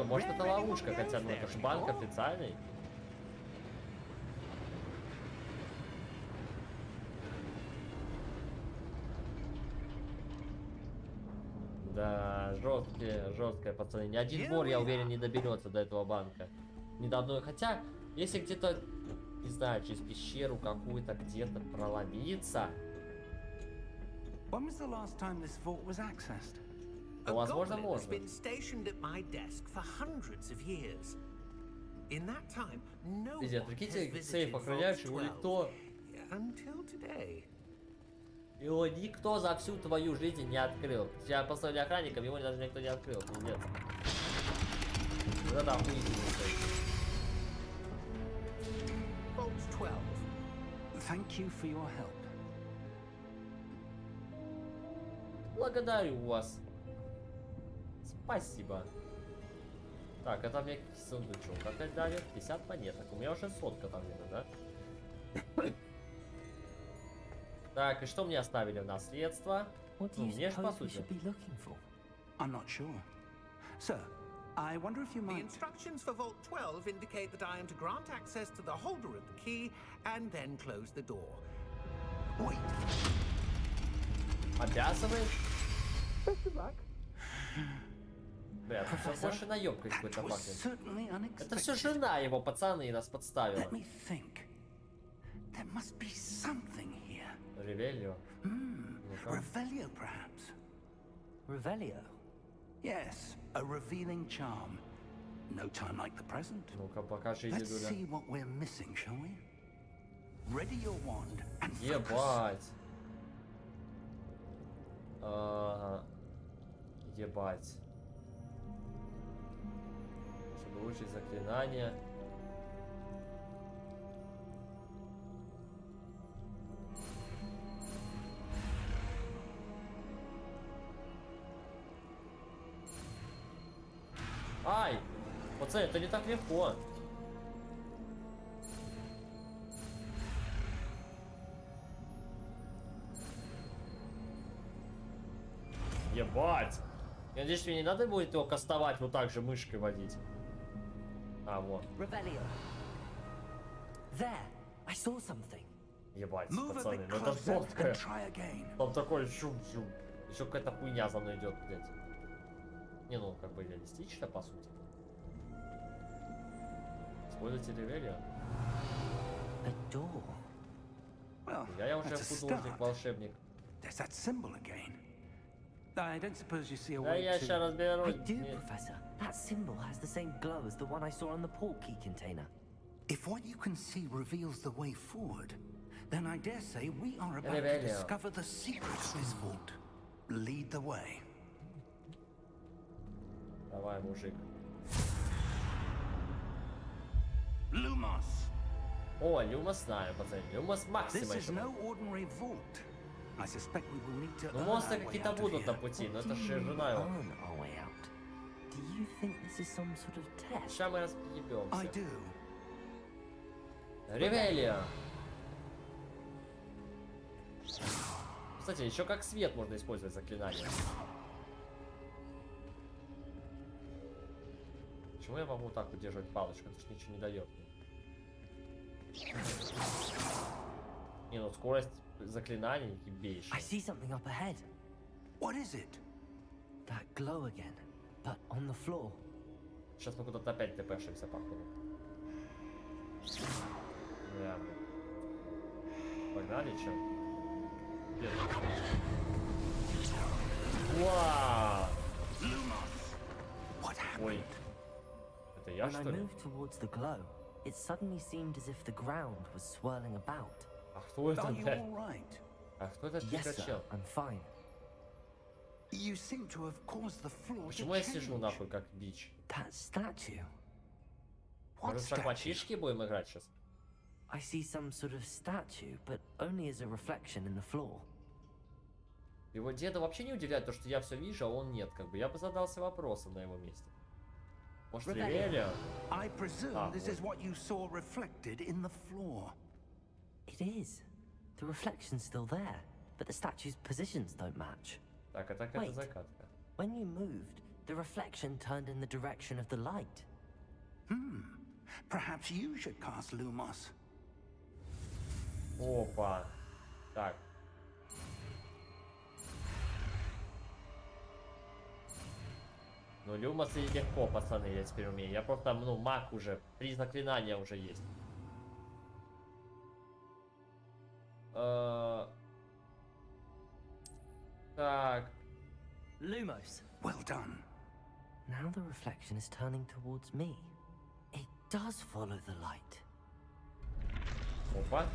[SPEAKER 1] Может, это ловушка, хотя, ну, это ж банк официальный. Да, жесткая, пацаны. Ни один вор, я уверен, не доберется до этого банка. Ни до одной. Хотя, если где-то, не знаю, через пещеру какую-то где-то проломиться,
[SPEAKER 3] When was the last time this vault was accessed?
[SPEAKER 4] A
[SPEAKER 1] возможно,
[SPEAKER 4] goblin has
[SPEAKER 1] можно.
[SPEAKER 4] been stationed at my desk for hundreds of years. In that time, no
[SPEAKER 1] Пиздец,
[SPEAKER 4] one has
[SPEAKER 1] прикиньте,
[SPEAKER 4] visited
[SPEAKER 1] сейф
[SPEAKER 4] Vault
[SPEAKER 1] охраняющий, его
[SPEAKER 4] 12
[SPEAKER 1] никто,
[SPEAKER 4] until today.
[SPEAKER 1] его никто за всю твою жизнь не открыл. Тебя поставили охранником, его даже никто не открыл, пиздец. Да-да, хуйня.
[SPEAKER 4] Vault 12.
[SPEAKER 3] Thank you for your help.
[SPEAKER 1] Благодарю вас. Спасибо. Так, это мне сундучок. Опять давит 50 монеток. У меня уже сотка там где-то, да? Так, и что мне оставили в наследство?
[SPEAKER 2] What do
[SPEAKER 1] Ну,
[SPEAKER 2] you
[SPEAKER 1] мне ж по
[SPEAKER 2] suppose we
[SPEAKER 1] сути.
[SPEAKER 2] should be looking for?
[SPEAKER 3] I'm not sure. Sir, I wonder if you
[SPEAKER 4] The
[SPEAKER 3] might...
[SPEAKER 4] instructions for Vault 12 indicate that I am to grant access to the holder of the key and then close the door.
[SPEAKER 3] Wait.
[SPEAKER 1] Обязывает? Бля, тут больше наебкой
[SPEAKER 3] That
[SPEAKER 1] какой-то
[SPEAKER 3] was
[SPEAKER 1] пахнет.
[SPEAKER 3] certainly
[SPEAKER 1] Это
[SPEAKER 3] unexpected.
[SPEAKER 1] все жена его, пацаны, нас подставила.
[SPEAKER 3] Let me think. There must be something here.
[SPEAKER 1] Ревелью.
[SPEAKER 3] Revelio, perhaps?
[SPEAKER 2] Revelio?
[SPEAKER 3] Yes, a revealing charm. No time like the present.
[SPEAKER 1] Ну-ка, покажи,
[SPEAKER 3] Let's
[SPEAKER 1] дедуля.
[SPEAKER 3] see what we're missing, shall we? Ready your wand and focus.
[SPEAKER 1] Ебать. Ебать. Чтобы выучить заклинание. Ай! Пацаны, это не так легко. Ебать! Я надеюсь, мне не надо будет его кастовать вот так же мышкой водить. А, вот.
[SPEAKER 2] Revelio. There, I saw something.
[SPEAKER 1] Ебать,
[SPEAKER 3] Move a
[SPEAKER 1] пацаны,
[SPEAKER 3] bit
[SPEAKER 1] ну это
[SPEAKER 3] closer and
[SPEAKER 1] жесткое.
[SPEAKER 3] try again.
[SPEAKER 1] Там такой шум-шум. Еще какая-то хуйня за мной идет, блядь. Не, ну, как бы реалистично, по сути. Используйте ревелию.
[SPEAKER 2] A door.
[SPEAKER 3] Well,
[SPEAKER 1] Я уже
[SPEAKER 3] that's a
[SPEAKER 1] художник,
[SPEAKER 3] start.
[SPEAKER 1] волшебник.
[SPEAKER 3] There's that symbol again. I don't suppose you see a
[SPEAKER 1] Да
[SPEAKER 3] way
[SPEAKER 1] я
[SPEAKER 3] to...
[SPEAKER 1] сейчас разберусь.
[SPEAKER 2] I do,
[SPEAKER 1] Нет.
[SPEAKER 2] Professor. That symbol has the same glow as the one I saw on the portkey container.
[SPEAKER 3] If what you can see reveals the way forward, then I dare say we are about to
[SPEAKER 1] Ревелио.
[SPEAKER 3] discover the secrets of this vault. Lead the way.
[SPEAKER 1] Давай, мужик.
[SPEAKER 3] Lumos!
[SPEAKER 1] О, Люмос знаю, пацаны. Люмос
[SPEAKER 3] This
[SPEAKER 1] максима
[SPEAKER 3] is
[SPEAKER 1] еще.
[SPEAKER 3] no ordinary vault. I suspect we will need to
[SPEAKER 1] Ну,
[SPEAKER 3] earn
[SPEAKER 1] монстры
[SPEAKER 3] our way
[SPEAKER 1] какие-то
[SPEAKER 3] out of
[SPEAKER 1] будут на
[SPEAKER 3] here.
[SPEAKER 1] пути, но
[SPEAKER 2] What
[SPEAKER 1] это
[SPEAKER 2] do
[SPEAKER 1] же
[SPEAKER 2] you
[SPEAKER 1] жена его.
[SPEAKER 2] earn our way out? Do you think this is some sort of test?
[SPEAKER 1] Сейчас мы
[SPEAKER 3] I
[SPEAKER 1] разъебемся.
[SPEAKER 3] do.
[SPEAKER 1] Ревелио. Кстати, еще как свет можно использовать заклинание. Почему я могу так удерживать палочку? Это же ничего не дает мне. Не, ну скорость заклинаний
[SPEAKER 2] I
[SPEAKER 1] ебейшая.
[SPEAKER 2] see something up ahead.
[SPEAKER 3] What is it?
[SPEAKER 2] That glow again, but on the floor.
[SPEAKER 1] Сейчас мы куда-то опять тпшимся, походу. Да, блин. Погнали, чё? Где ты? Вау!
[SPEAKER 3] What happened?
[SPEAKER 1] Ой. Это я,
[SPEAKER 2] When I
[SPEAKER 1] что ли?
[SPEAKER 2] moved towards the glow, it suddenly seemed as if the ground was swirling about.
[SPEAKER 1] А кто это,
[SPEAKER 3] Are you
[SPEAKER 1] блядь?
[SPEAKER 3] all right?
[SPEAKER 1] А кто этот
[SPEAKER 2] Yes, sir,
[SPEAKER 1] пикачел?
[SPEAKER 2] I'm fine.
[SPEAKER 3] You seem to have caused the floor
[SPEAKER 1] Почему
[SPEAKER 3] to
[SPEAKER 1] я сижу
[SPEAKER 3] change.
[SPEAKER 1] нахуй как бич?
[SPEAKER 2] That statue.
[SPEAKER 3] What
[SPEAKER 1] Может, в
[SPEAKER 3] statue?
[SPEAKER 1] шахматишки будем играть сейчас?
[SPEAKER 2] I see some sort of statue, but only as a reflection in the floor.
[SPEAKER 1] Его деда вообще не удивляет то, что я все вижу, а он нет, как бы. Я бы задался вопросом на его месте. Может,
[SPEAKER 2] Ревелио.
[SPEAKER 1] Ревелио?
[SPEAKER 3] I presume
[SPEAKER 1] Ah,
[SPEAKER 3] this
[SPEAKER 1] well.
[SPEAKER 3] is what you saw reflected in the floor.
[SPEAKER 2] It is. The reflection's still there, but the statue's positions don't match.
[SPEAKER 1] Так, а так это
[SPEAKER 2] Wait.
[SPEAKER 1] закатка.
[SPEAKER 2] When you moved, the reflection turned in the direction of the light.
[SPEAKER 3] Perhaps you should cast Lumos.
[SPEAKER 1] Опа. Так. Ну, Люмосы легко, пацаны, я теперь умею. Я просто, ну, маг уже. 3 заклинания уже есть. Так.
[SPEAKER 2] Lumos.
[SPEAKER 3] Well done.
[SPEAKER 2] Now the reflection is turning towards me. It does follow the light.
[SPEAKER 1] Опа.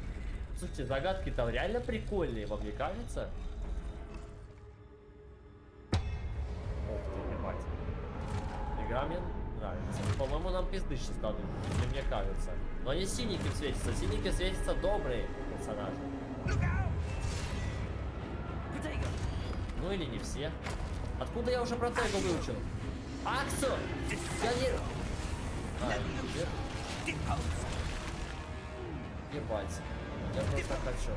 [SPEAKER 1] Слушайте, загадки там реально прикольные, вам не кажется? Ух ты, ебать. Игра мне нравится. По-моему, нам пизды сейчас дадут, или мне кажется. Но они синеньким светятся. Синеньким светятся добрые персонажи.
[SPEAKER 2] Protego!
[SPEAKER 1] Ну или не все. Откуда я уже Протего выучил? Аксу! Я не... А, нет? Ебать. Я просто хочу.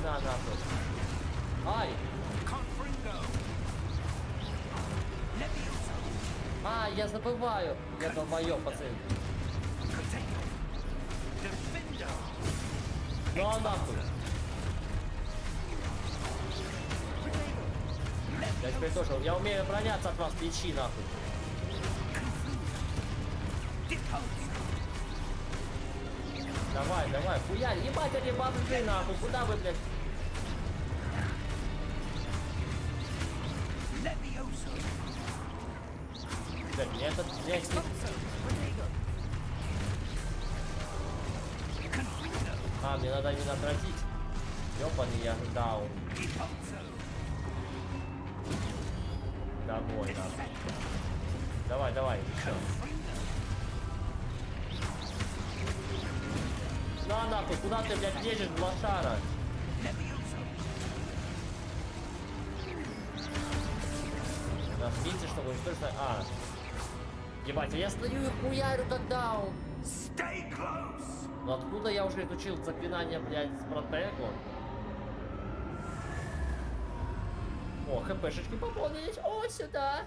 [SPEAKER 1] На, нахуй. Ай! А, я забываю. Я долбоёб, пацан. Ну а нахуй. Я теперь тоже. Я умею обороняться от вас, печи нахуй. Давай, давай, хуярь. Ебать, они бомжи нахуй. Куда вы, блядь? Блядь, мне этот, блядь, не... А, мне надо именно отразить. Ёбаный я даун. Домой, нахуй. Давай, давай, еще. На нахуй, куда ты, блядь, лезешь, лошара? Нажмите, чтобы уничтожить... А. Ебать, а я стою и хуярю как даун. Но откуда я уже изучил заклинание, блядь, с Протего? О, хпшечки пополнились. О, сюда.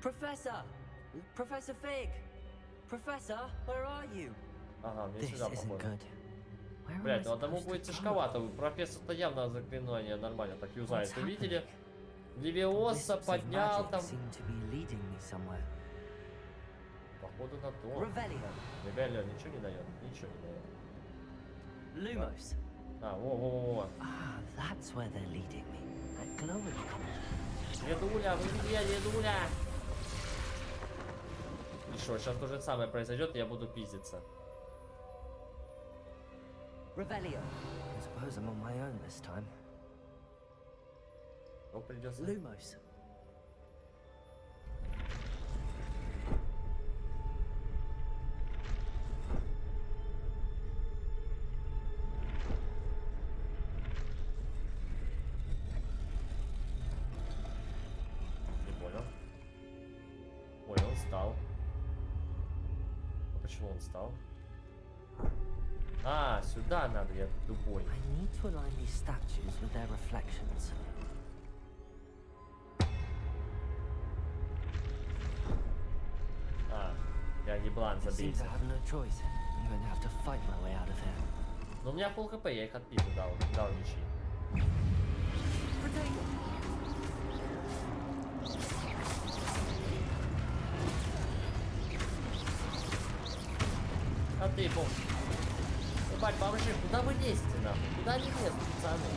[SPEAKER 2] Professor! Professor Fig! Professor, where are you?
[SPEAKER 1] Ага, мне
[SPEAKER 2] This
[SPEAKER 1] сюда
[SPEAKER 2] isn't
[SPEAKER 1] похоже.
[SPEAKER 2] good. Where am I
[SPEAKER 1] Блядь, ну одному
[SPEAKER 2] supposed to
[SPEAKER 1] будет
[SPEAKER 2] go?
[SPEAKER 1] тяжковато. Профессор-то явно заклинание нормально так юзает.
[SPEAKER 2] What's
[SPEAKER 1] Вы видели?
[SPEAKER 2] happening?
[SPEAKER 1] Левиоса
[SPEAKER 2] Wisps of
[SPEAKER 1] поднял
[SPEAKER 2] magic
[SPEAKER 1] там.
[SPEAKER 2] seem to be leading me somewhere.
[SPEAKER 1] Походу на то.
[SPEAKER 2] Ревелио.
[SPEAKER 1] Ревелио ничего не дает. Ничего не дает.
[SPEAKER 2] Lumos.
[SPEAKER 1] А, во-во-во.
[SPEAKER 2] Ah, that's where they're leading me. That glow again.
[SPEAKER 1] Дедуля, вы где, дедуля? И что, сейчас то же самое произойдет, и я буду пиздиться.
[SPEAKER 2] Revelio. I suppose I'm on my own this time.
[SPEAKER 1] Что придется?
[SPEAKER 2] Lumos.
[SPEAKER 1] Не понял. Ой, он встал. А почему он встал? А, сюда надо, я тупой.
[SPEAKER 2] I need to align these statues with their reflections.
[SPEAKER 1] А, я еблан,
[SPEAKER 2] I seem
[SPEAKER 1] забейся.
[SPEAKER 2] to have no choice. I'm going to have to fight my way out of here.
[SPEAKER 1] Но у меня пол хп, я их отпизду дал ничьи. А ты, бомж. Ебать, бомжи, куда вы лезете, нахуй? Куда не лезут, пацаны?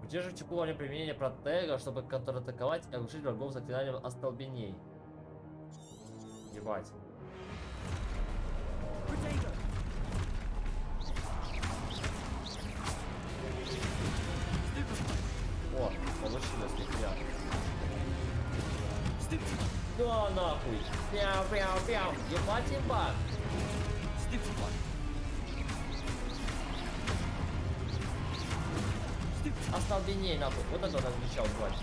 [SPEAKER 1] Удерживайте во время применения протега, чтобы контратаковать и оглушить врагов заклинанием остолбеней. Ебать. О, получилось, нихуя. Да нахуй! Пяу-пяу-пяу! Ебать, ебать! Остолбеней нахуй! Вот это надо меча убивать.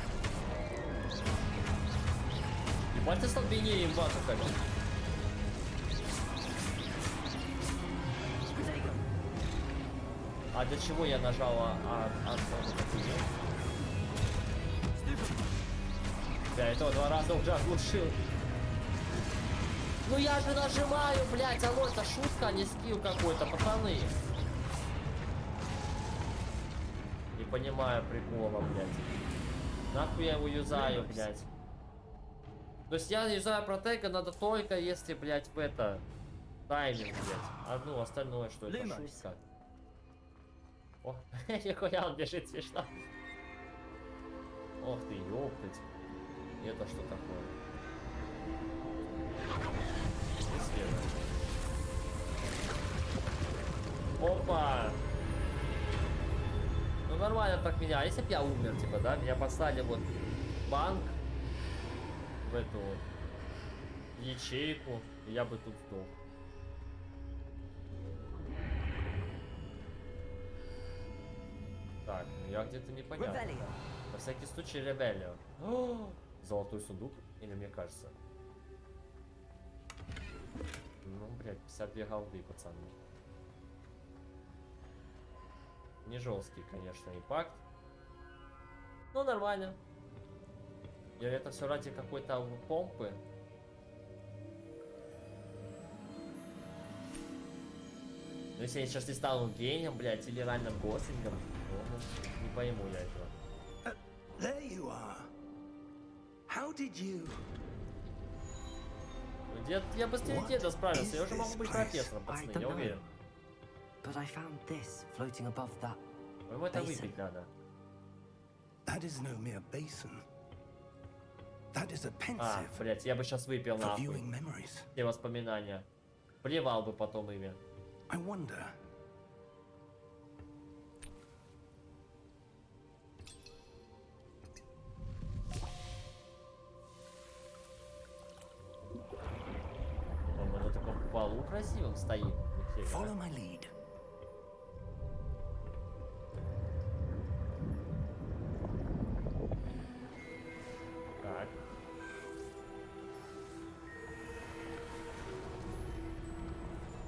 [SPEAKER 1] Ебать, остолбеней имба какая-то. А для чего я нажал Я этого 2 раза уже оглушил. Ну я же нажимаю, блядь, алло, это шутка, а не скилл какой-то, пацаны. Не понимаю прикола, блядь. Нахуй я его юзаю, блядь. То есть я юзаю протека надо только если, блядь, в это... Тайминг, блядь. А ну, остальное, что это шутка. О, нихуя он бежит смешно. Ох ты, ёптать. Это что такое? Опа! Ну нормально так меня. А если бы я умер, типа, да? Меня поставили вот в банк, в эту ячейку, и я бы тут сдох. Так, я где-то не понял. На всякий случай ребелио. Золотой сундук? Или мне кажется? Ну, блядь, 52 голды, пацаны. Не жесткий, конечно, импакт. Ну, нормально. И это все ради какой-то помпы. Но если я сейчас не стану гением, блядь, или ранним гослингом, то не пойму я этого.
[SPEAKER 3] There you are. How did you?
[SPEAKER 1] Дед, я быстрее деда справился, я уже могу быть профессором, пацаны, я уверен.
[SPEAKER 2] But I found this floating above that.
[SPEAKER 1] По-моему, это выпить надо.
[SPEAKER 3] That is no mere basin. That is a
[SPEAKER 1] А,
[SPEAKER 3] pensive
[SPEAKER 1] блять, я бы сейчас выпил
[SPEAKER 3] for
[SPEAKER 1] нахуй
[SPEAKER 3] viewing memories.
[SPEAKER 1] все воспоминания. Плевал бы потом ими.
[SPEAKER 3] I wonder.
[SPEAKER 1] Он на таком полу красивом стоит.
[SPEAKER 3] Follow my lead.
[SPEAKER 1] Так.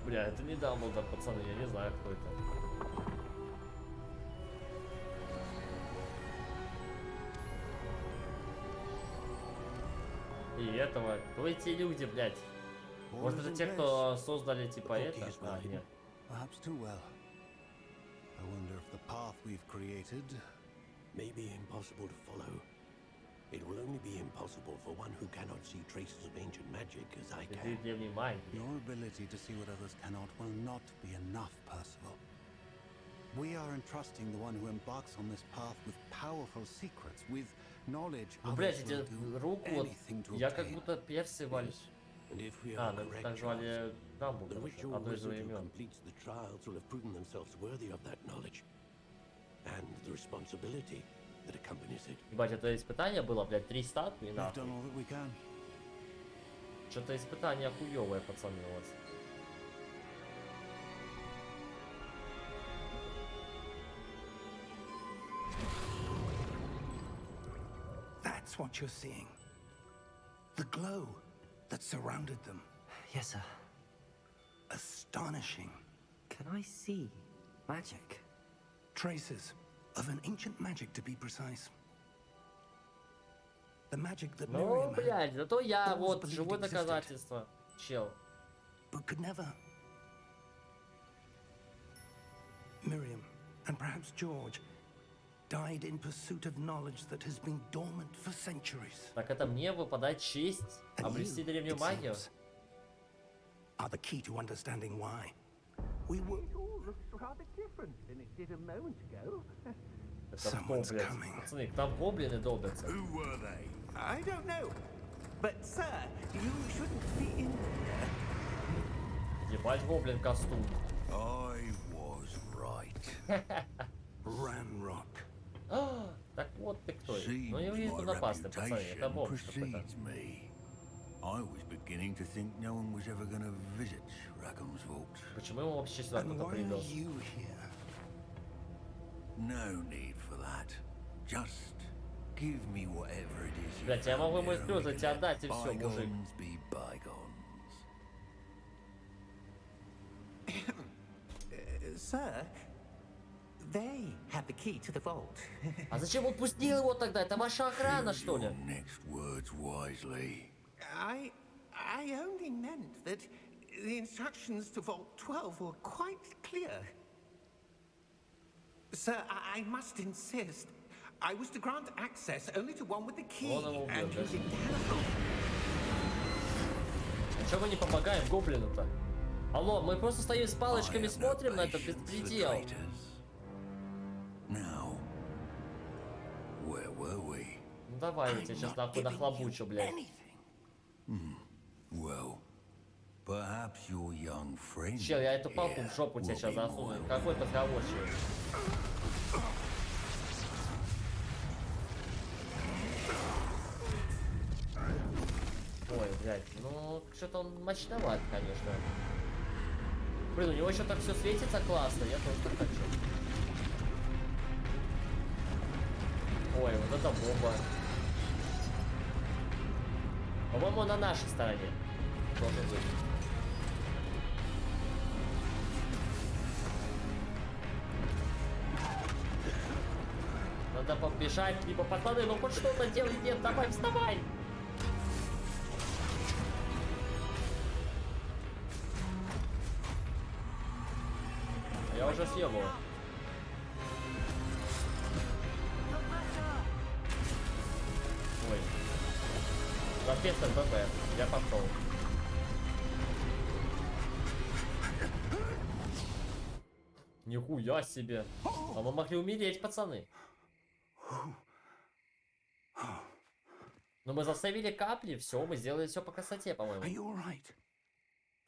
[SPEAKER 1] Бля, это не Дамблдор, пацаны, я не знаю, кто это. И этого, кто эти люди, блядь? Может, это те, кто создали типа это? А, нет.
[SPEAKER 5] Perhaps too well. I wonder if the path we've created may be impossible to follow.
[SPEAKER 6] It will only be impossible for one who cannot see traces of ancient magic as I
[SPEAKER 1] Следы
[SPEAKER 6] can.
[SPEAKER 1] древней магии.
[SPEAKER 5] Your ability to see what others cannot will not be enough, Percival. We are entrusting the one who embarks on this path with powerful secrets, with knowledge
[SPEAKER 1] Ну, блядь,
[SPEAKER 5] others will
[SPEAKER 1] эти
[SPEAKER 5] do
[SPEAKER 1] руку вот,
[SPEAKER 5] anything to
[SPEAKER 1] я как
[SPEAKER 5] obtain.
[SPEAKER 1] будто Персиваль.
[SPEAKER 6] And if we
[SPEAKER 1] А,
[SPEAKER 6] are
[SPEAKER 1] ну
[SPEAKER 6] correct,
[SPEAKER 1] так
[SPEAKER 6] Charles,
[SPEAKER 1] звали
[SPEAKER 6] the
[SPEAKER 1] Дамблдора,
[SPEAKER 6] witch or
[SPEAKER 1] одно из его
[SPEAKER 6] wizard who
[SPEAKER 1] имен.
[SPEAKER 6] completes the trials will have proven themselves worthy of that knowledge and the responsibility that accompanies it.
[SPEAKER 1] Ебать, это испытание было, блядь, 3 статуи,
[SPEAKER 5] We've
[SPEAKER 1] нахуй.
[SPEAKER 5] done all that we can.
[SPEAKER 1] Что-то испытание хуёвое, пацаны, у вас.
[SPEAKER 3] That's what you're seeing. The glow that surrounded them.
[SPEAKER 2] Yes, sir.
[SPEAKER 3] Astonishing.
[SPEAKER 2] Can I see magic?
[SPEAKER 3] Traces of an ancient magic, to be precise. The magic that
[SPEAKER 1] Ну,
[SPEAKER 3] Miriam had,
[SPEAKER 1] блядь, зато я
[SPEAKER 3] always
[SPEAKER 1] вот
[SPEAKER 3] believed
[SPEAKER 1] живое
[SPEAKER 3] existed.
[SPEAKER 1] доказательство, чел.
[SPEAKER 3] but could never. Miriam, and perhaps George, died in pursuit of knowledge that has been dormant for centuries.
[SPEAKER 1] Так это мне выпадает честь
[SPEAKER 3] And
[SPEAKER 1] обрести
[SPEAKER 3] you,
[SPEAKER 1] древнюю
[SPEAKER 3] it
[SPEAKER 1] магию?
[SPEAKER 3] seems, are the key to understanding why. We were.
[SPEAKER 4] all looks rather different than it did a moment ago.
[SPEAKER 1] Это
[SPEAKER 3] Someone's
[SPEAKER 1] гоблин.
[SPEAKER 3] coming.
[SPEAKER 1] Пацаны, там гоблины долбятся.
[SPEAKER 4] Who were they?
[SPEAKER 7] I don't know. But, sir, you shouldn't be in here.
[SPEAKER 1] Ебать, гоблин костюм.
[SPEAKER 4] I was right.
[SPEAKER 3] Ranrock.
[SPEAKER 1] Так вот ты кто.
[SPEAKER 4] Seems
[SPEAKER 1] Ну не выглядит
[SPEAKER 4] my
[SPEAKER 1] он опасный, пацаны. Это
[SPEAKER 4] reputation
[SPEAKER 1] бомж какой-то.
[SPEAKER 4] precedes me. I was beginning to think no one was ever going to visit Rackham's Vault.
[SPEAKER 1] Почему его вообще сюда
[SPEAKER 3] And
[SPEAKER 1] кто-то
[SPEAKER 3] why are
[SPEAKER 1] привез?
[SPEAKER 3] you here?
[SPEAKER 4] No need for that. Just give me whatever it is you
[SPEAKER 1] Блядь, я могу ему
[SPEAKER 4] found here,
[SPEAKER 1] слезы
[SPEAKER 4] and
[SPEAKER 1] тебе
[SPEAKER 4] let
[SPEAKER 1] отдать, и всё, мужик.
[SPEAKER 4] bygones be bygones.
[SPEAKER 7] Sir, they have the key to the vault.
[SPEAKER 1] А зачем он пустил его тогда? Это ваша охрана,
[SPEAKER 4] Choose
[SPEAKER 1] что ли?
[SPEAKER 4] your next words wisely.
[SPEAKER 7] I only meant that the instructions to Vault 12 were quite clear. Sir, I must insist. I was to grant access only to one with the key,
[SPEAKER 1] Он его убьет,
[SPEAKER 7] and
[SPEAKER 1] да?
[SPEAKER 7] using telephone.
[SPEAKER 1] А чё мы не помогаем гоблину-то? Алло, мы просто стоим с
[SPEAKER 4] I
[SPEAKER 1] палочками,
[SPEAKER 4] have no
[SPEAKER 1] смотрим на это
[SPEAKER 4] patience for
[SPEAKER 1] беспредел.
[SPEAKER 4] traitors. Now, where were we?
[SPEAKER 1] Ну давай, я тебе сейчас
[SPEAKER 3] Not
[SPEAKER 1] нахуй
[SPEAKER 3] giving
[SPEAKER 1] нахлобучу,
[SPEAKER 3] you
[SPEAKER 1] блядь.
[SPEAKER 3] anything.
[SPEAKER 4] Well, perhaps your young friend.
[SPEAKER 1] Чел, я эту палку в жопу тебе
[SPEAKER 4] will
[SPEAKER 1] сейчас
[SPEAKER 4] be
[SPEAKER 1] засуну.
[SPEAKER 4] more
[SPEAKER 1] Какой подговорчивый. Ой, блядь, ну что-то он мощноват, конечно. Блин, у него еще так все светится классно, я тоже так хочу. Ой, вот это бомба. По-моему, он на нашей стороне должен быть. Надо побежать, либо пацаны, ну хоть что-то делай, нет, давай, вставай! Я уже съебываю. Ой. Профессор ББ, я пошел. Нихуя себе. А мы могли умереть, пацаны. Но мы заставили капли, все, мы сделали все по красоте,
[SPEAKER 3] Are
[SPEAKER 1] по-моему.
[SPEAKER 3] you all right?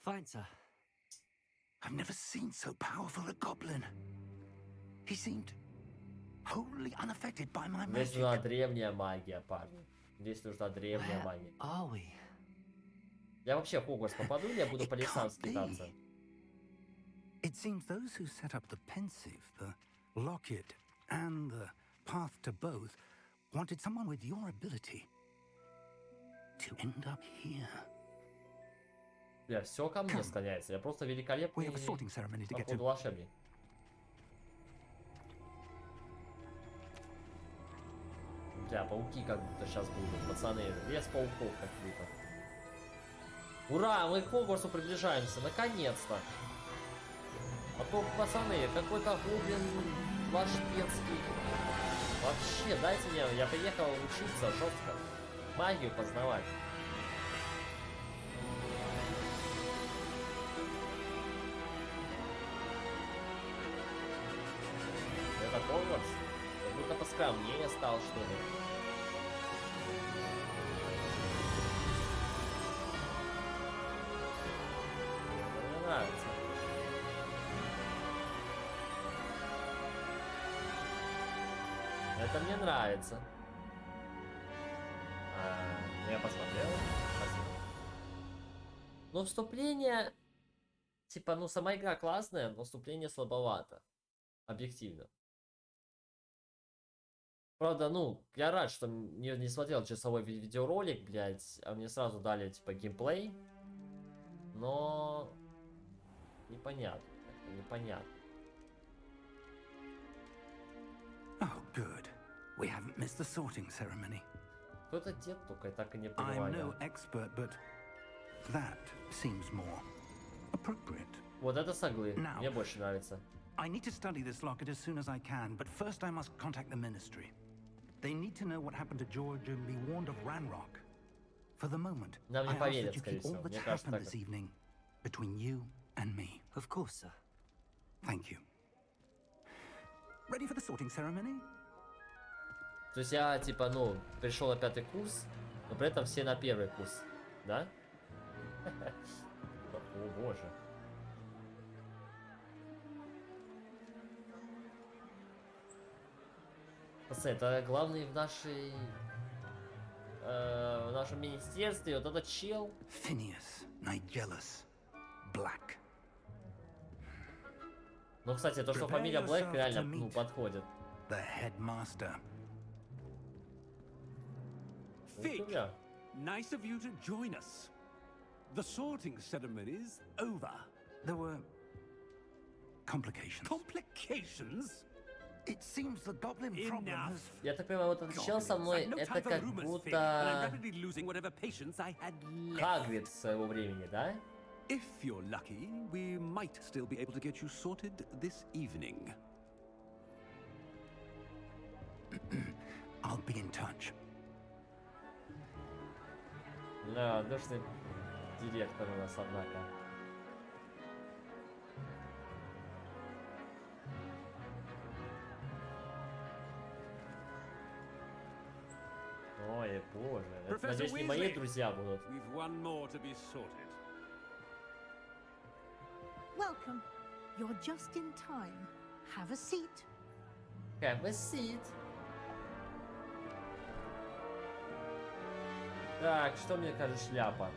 [SPEAKER 2] Fine, sir.
[SPEAKER 3] I've never seen so powerful a goblin. He seemed wholly unaffected by my
[SPEAKER 1] Здесь
[SPEAKER 3] magic.
[SPEAKER 1] нужна древняя магия, парни. Здесь нужна древняя
[SPEAKER 2] Where
[SPEAKER 1] магия.
[SPEAKER 2] are we?
[SPEAKER 1] Я вообще в Хогвартс попаду или я буду по лесам скитаться?
[SPEAKER 3] It seems those who set up the pensive, the locket, and the path to both wanted someone with your ability to end up here.
[SPEAKER 1] Бля, все ко мне склоняется. Я просто
[SPEAKER 3] We
[SPEAKER 1] великолепный
[SPEAKER 3] have a sorting ceremony to get
[SPEAKER 1] походу
[SPEAKER 3] to.
[SPEAKER 1] волшебник. Бля, пауки как будто сейчас будут, пацаны. Лес пауков как будто. Ура, мы к Хогвартсу приближаемся, наконец-то. А то, пацаны, какой-то гоблин ваш шпецкий. Вообще, дайте мне, я приехал учиться жестко. Магию познавать. Это Hogwarts? Как будто поскромнее стал, что ли. Это мне нравится. Это мне нравится. Я посмотрел. Спасибо. Но вступление... Типа, ну, сама игра классная, но вступление слабовато. Объективно. Правда, ну, я рад, что не смотрел часовой видеоролик, блядь, а мне сразу дали, типа, геймплей. Но... Непонятно. Непонятно.
[SPEAKER 3] Oh, good. We haven't missed the sorting ceremony.
[SPEAKER 1] Кто-то дед только, я так и не
[SPEAKER 3] I'm
[SPEAKER 1] понимаю.
[SPEAKER 3] no expert, but that seems more appropriate.
[SPEAKER 1] Вот это соглы.
[SPEAKER 3] Now.
[SPEAKER 1] Мне больше нравится.
[SPEAKER 3] I need to study this locket as soon as I can, but first I must contact the Ministry. They need to know what happened to George and be warned of Ranrock. For the moment,
[SPEAKER 1] Нам
[SPEAKER 3] I
[SPEAKER 1] не
[SPEAKER 3] ask
[SPEAKER 1] поверят,
[SPEAKER 3] that you
[SPEAKER 1] скорее
[SPEAKER 3] keep all
[SPEAKER 1] всего.
[SPEAKER 3] that's
[SPEAKER 1] Мне кажется,
[SPEAKER 3] happened
[SPEAKER 1] так.
[SPEAKER 3] this evening between you and me.
[SPEAKER 2] Of course, sir.
[SPEAKER 3] Thank you. Ready for the sorting ceremony?
[SPEAKER 1] То есть я, типа, ну, пришел на 5-й курс, но при этом все на 1-й курс, да? О боже. Пацаны, это главный в нашей... в нашем министерстве, вот этот чел.
[SPEAKER 3] Phineas Nigellus Black.
[SPEAKER 1] Ну, кстати, то, что
[SPEAKER 3] Prepare
[SPEAKER 1] фамилия Блэк
[SPEAKER 3] yourself
[SPEAKER 1] реально,
[SPEAKER 3] to
[SPEAKER 1] ну,
[SPEAKER 3] meet.
[SPEAKER 1] подходит.
[SPEAKER 3] The headmaster.
[SPEAKER 1] Ух ты,
[SPEAKER 8] Nice of you to join us. The sorting ceremony's over.
[SPEAKER 3] There were complications.
[SPEAKER 8] Complications?
[SPEAKER 3] It seems the goblin problem
[SPEAKER 8] Enough.
[SPEAKER 3] has...
[SPEAKER 1] Я так понимаю, вот этот чел со мной,
[SPEAKER 8] No
[SPEAKER 1] это
[SPEAKER 8] time for
[SPEAKER 1] как
[SPEAKER 8] rumors, Fig, and I'm
[SPEAKER 1] будто
[SPEAKER 8] rapidly losing whatever patience I had left.
[SPEAKER 1] Хагрид своего времени, да?
[SPEAKER 8] If you're lucky, we might still be able to get you sorted this evening.
[SPEAKER 3] I'll be in touch.
[SPEAKER 1] Да, душный директор у нас, однако. Ой, боже. Это, надеюсь, не мои друзья будут.
[SPEAKER 8] We've one more to be sorted.
[SPEAKER 9] Welcome. You're just in time. Have a seat.
[SPEAKER 1] Have a seat. Так, что мне кажет шляпа?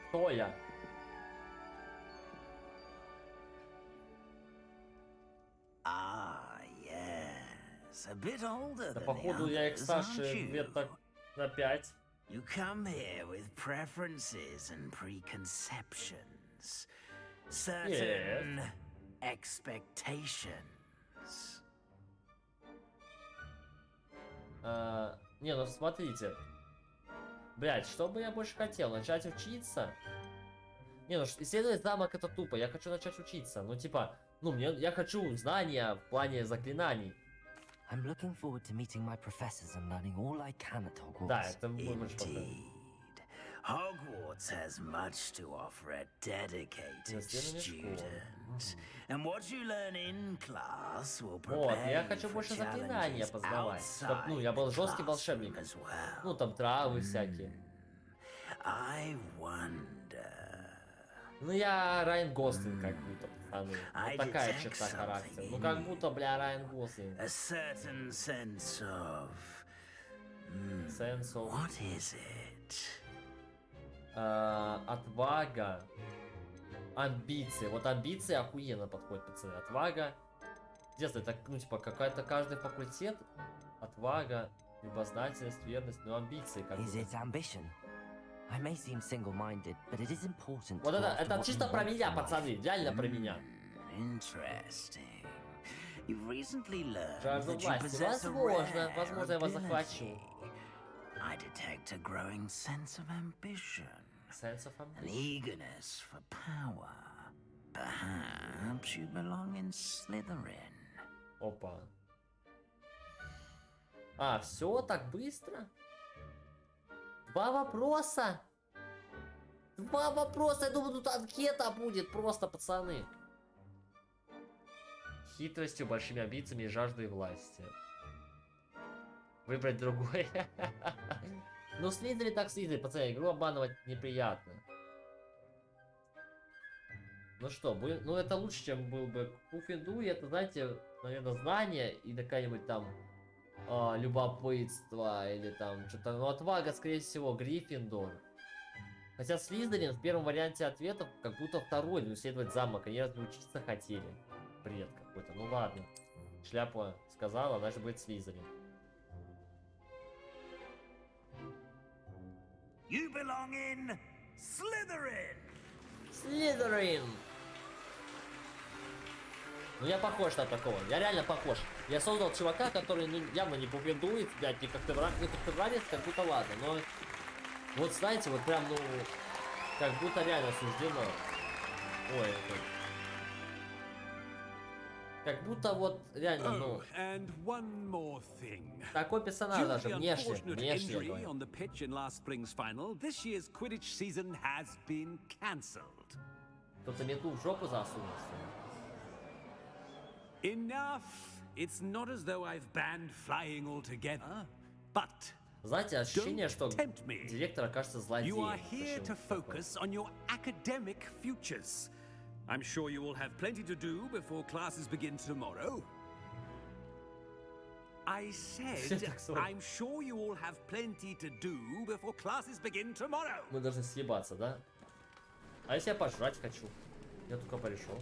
[SPEAKER 1] Кто я?
[SPEAKER 2] Ah, yes. A bit older
[SPEAKER 1] Да
[SPEAKER 2] than the
[SPEAKER 1] походу я их
[SPEAKER 2] others,
[SPEAKER 1] старше
[SPEAKER 2] aren't you?
[SPEAKER 1] лет так на 5.
[SPEAKER 2] You come here with preferences and preconceptions. Certain expectations.
[SPEAKER 1] Не, ну смотрите. Блять, что бы я больше хотел? Начать учиться? Не, ну исследовать замок это тупо. Я хочу начать учиться. Ну типа, ну я хочу знания в плане заклинаний.
[SPEAKER 2] I'm looking forward to meeting my professors and learning all I can at Hogwarts.
[SPEAKER 1] Да, это будет что-то.
[SPEAKER 2] Indeed. Hogwarts has much to offer a dedicated student. And what you learn in class will
[SPEAKER 1] Вот, я
[SPEAKER 2] prepare you
[SPEAKER 1] хочу
[SPEAKER 2] for
[SPEAKER 1] больше заклинания
[SPEAKER 2] challenges
[SPEAKER 1] познавать. Чтоб, ну,
[SPEAKER 2] outside
[SPEAKER 1] я был
[SPEAKER 2] the
[SPEAKER 1] жесткий
[SPEAKER 2] classroom
[SPEAKER 1] волшебник.
[SPEAKER 2] as well.
[SPEAKER 1] Ну, там травы всякие.
[SPEAKER 2] I wonder.
[SPEAKER 1] Ну, я Райан Гослинг как будто, пацаны. Вот такая
[SPEAKER 2] detect
[SPEAKER 1] черта характера.
[SPEAKER 2] something
[SPEAKER 1] Ну, как будто, бля, Райан Гослинг.
[SPEAKER 2] A certain sense of.
[SPEAKER 1] Sense of...
[SPEAKER 2] What is it?
[SPEAKER 1] Отвага. Амбиции. Вот амбиции охуенно подходят, пацаны. Отвага. Интересно, это, ну, типа, какая-то каждый факультет. Отвага, любознательность, верность, но амбиции как
[SPEAKER 2] Is
[SPEAKER 1] будто.
[SPEAKER 2] it ambition? I may seem single-minded, but it is important.
[SPEAKER 1] Вот
[SPEAKER 2] to go after
[SPEAKER 1] это
[SPEAKER 2] what
[SPEAKER 1] чисто
[SPEAKER 2] you
[SPEAKER 1] про
[SPEAKER 2] want
[SPEAKER 1] меня,
[SPEAKER 2] from
[SPEAKER 1] пацаны.
[SPEAKER 2] life.
[SPEAKER 1] Реально про меня.
[SPEAKER 2] Interesting. You've recently learned
[SPEAKER 1] Жажда
[SPEAKER 2] that you
[SPEAKER 1] власти.
[SPEAKER 2] possess a
[SPEAKER 1] Возможно, я вас
[SPEAKER 2] rare
[SPEAKER 1] захвачу.
[SPEAKER 2] ability. I detect a growing sense of ambition,
[SPEAKER 1] Sense of
[SPEAKER 2] an
[SPEAKER 1] ambition.
[SPEAKER 2] eagerness for power. Perhaps you belong in Slytherin.
[SPEAKER 1] Опа. А, все так быстро? 2 вопроса? 2 вопроса, я думаю, тут анкета будет просто, пацаны. Хитростью, большими амбициями и жаждой власти. Выбрать другой. Ну, Слизерин так Слизерин, пацаны, игру обманывать неприятно. Ну что, будем... ну это лучше, чем был бы Пуффинду, и это, знаете, наверное, знание и какая-нибудь там любопытство, или там что-то, ну, отвага, скорее всего, Гриффиндор. Хотя Слизерин в первом варианте ответов как будто второй, ну, исследовать замок, они разве учиться хотели? Бред какой-то, ну ладно. Шляпа сказала, значит будет Слизерин.
[SPEAKER 2] You belong in Slytherin.
[SPEAKER 1] Слизерин! Ну я похож на такого, я реально похож. Я создал чувака, который ну, явно не пуфендует, блядь, не как-то нравится, как будто ладно, но... Вот знаете, вот прям, ну... Как будто реально суждено. Ой, это... Как будто вот реально, ну... Такой персонаж даже, внешне,
[SPEAKER 8] on the pitch in last spring's final, this year's Quidditch season has been cancelled.
[SPEAKER 1] Кто-то метлу в жопу засунулся.
[SPEAKER 8] Enough! It's not as though I've banned flying altogether, but
[SPEAKER 1] знаете, ощущение, что директор окажется злодеем.
[SPEAKER 8] You are here to focus on your academic futures. I'm sure you will have plenty to do before classes begin tomorrow. I said, I'm sure you all have plenty to do before classes begin tomorrow.
[SPEAKER 1] Мы должны съебаться, да? А если я пожрать хочу? Я только пришел.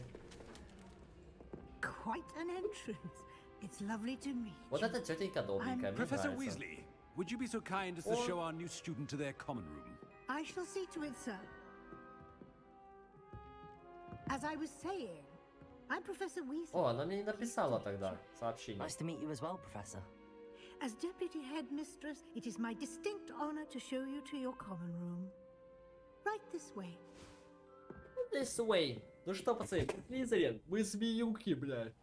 [SPEAKER 9] Quite an entrance. It's lovely to meet you.
[SPEAKER 1] Вот эта тетенька добренькая, мне
[SPEAKER 8] Professor
[SPEAKER 1] нравится.
[SPEAKER 8] Weasley, would you be so kind as to show our new student to their common room?
[SPEAKER 9] I shall see to it, sir. As I was saying, I'm Professor Weasley.
[SPEAKER 1] О, она мне не написала тогда сообщение.
[SPEAKER 10] Nice to meet you as well, Professor.
[SPEAKER 9] As Deputy Headmistress, it is my distinct honor to show you to your common room. Right this way.
[SPEAKER 1] This way. Ну что, пацаны, Слизерин, мы змеюки, блядь.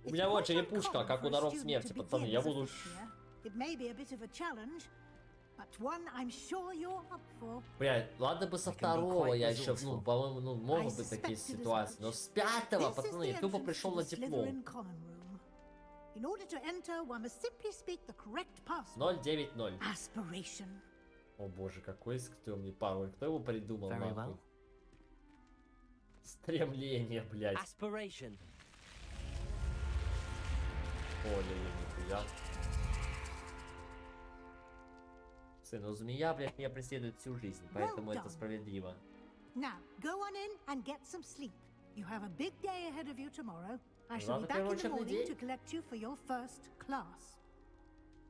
[SPEAKER 1] У меня вот черепушка, как у даров смерти, пацаны, я буду... Блядь, ладно бы со второго я еще, ну, по-моему, ну, могут быть такие ситуации, но с 5-го, пацаны, я тупо пришел на диплом. 090. О боже, какой стрёмный пароль, кто его придумал, нахуй? Стремление, блядь.
[SPEAKER 10] Aspiration.
[SPEAKER 1] Ой, нихуя. Сын, ну змея, блядь, меня преследует всю жизнь, поэтому это справедливо.
[SPEAKER 9] Now, go on in and get some sleep. You have a big day ahead of you tomorrow. I shall be back in the morning to collect you for your first class.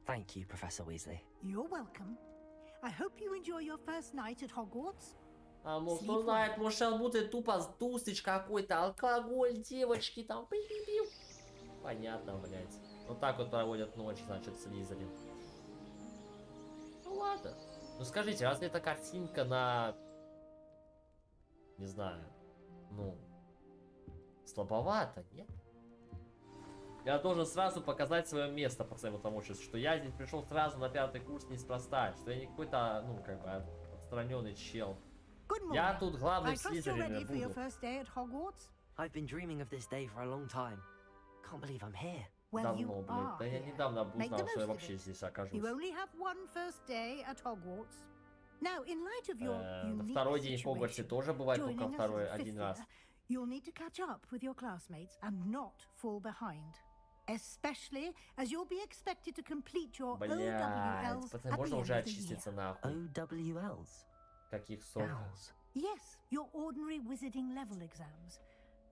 [SPEAKER 10] Thank you, Professor Weasley.
[SPEAKER 9] You're welcome. I hope you enjoy your first night at Hogwarts.
[SPEAKER 1] А может, кто знает, может, он будет тупо тусыч какой-то, алкоголь, девочки там, пи-пи-пи. Понятно, блядь. Вот так вот проводят ночь, значит, Слизерин. Ну ладно. Ну скажите, разве это картинка на... Не знаю. Ну... Слабовато, нет? Я должен сразу показать свое место по своему тому обществу, что я здесь пришел сразу на 5-й курс неспроста, что я не какой-то, ну, как бы, отстраненный чел. Я тут главный в Слизерине буду.
[SPEAKER 10] I've been dreaming of this day for a long time. Can't believe I'm here.
[SPEAKER 1] Давно, блядь. Да я недавно узнал, что я вообще здесь окажусь. Второй день в Хогвартсе тоже бывает только один раз.
[SPEAKER 9] You'll need to catch up with your classmates and not fall behind. Especially as you'll be expected to complete your OWLs at the
[SPEAKER 1] можно
[SPEAKER 9] end
[SPEAKER 1] уже
[SPEAKER 9] of the
[SPEAKER 1] очиститься
[SPEAKER 9] year.
[SPEAKER 1] нахуй.
[SPEAKER 10] OWLs?
[SPEAKER 1] Каких сорок?
[SPEAKER 9] Yes, your ordinary wizarding level exams.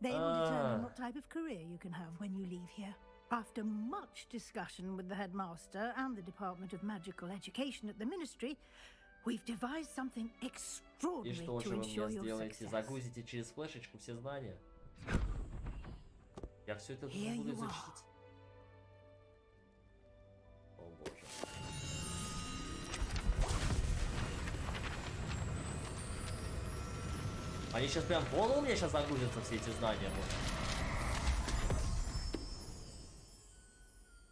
[SPEAKER 9] They will determine what type of career you can have when you leave here. After much discussion with the headmaster and the Department of Magical Education at the Ministry, we've devised something extraordinary
[SPEAKER 1] И что же
[SPEAKER 9] to
[SPEAKER 1] вы
[SPEAKER 9] ensure
[SPEAKER 1] мне
[SPEAKER 9] your
[SPEAKER 1] сделаете?
[SPEAKER 9] success.
[SPEAKER 1] Загрузите через флешечку все знания? Я все это
[SPEAKER 9] Here
[SPEAKER 1] буду
[SPEAKER 9] you
[SPEAKER 1] изучить. О боже. Они сейчас прям в голову мне сейчас загрузятся все эти знания.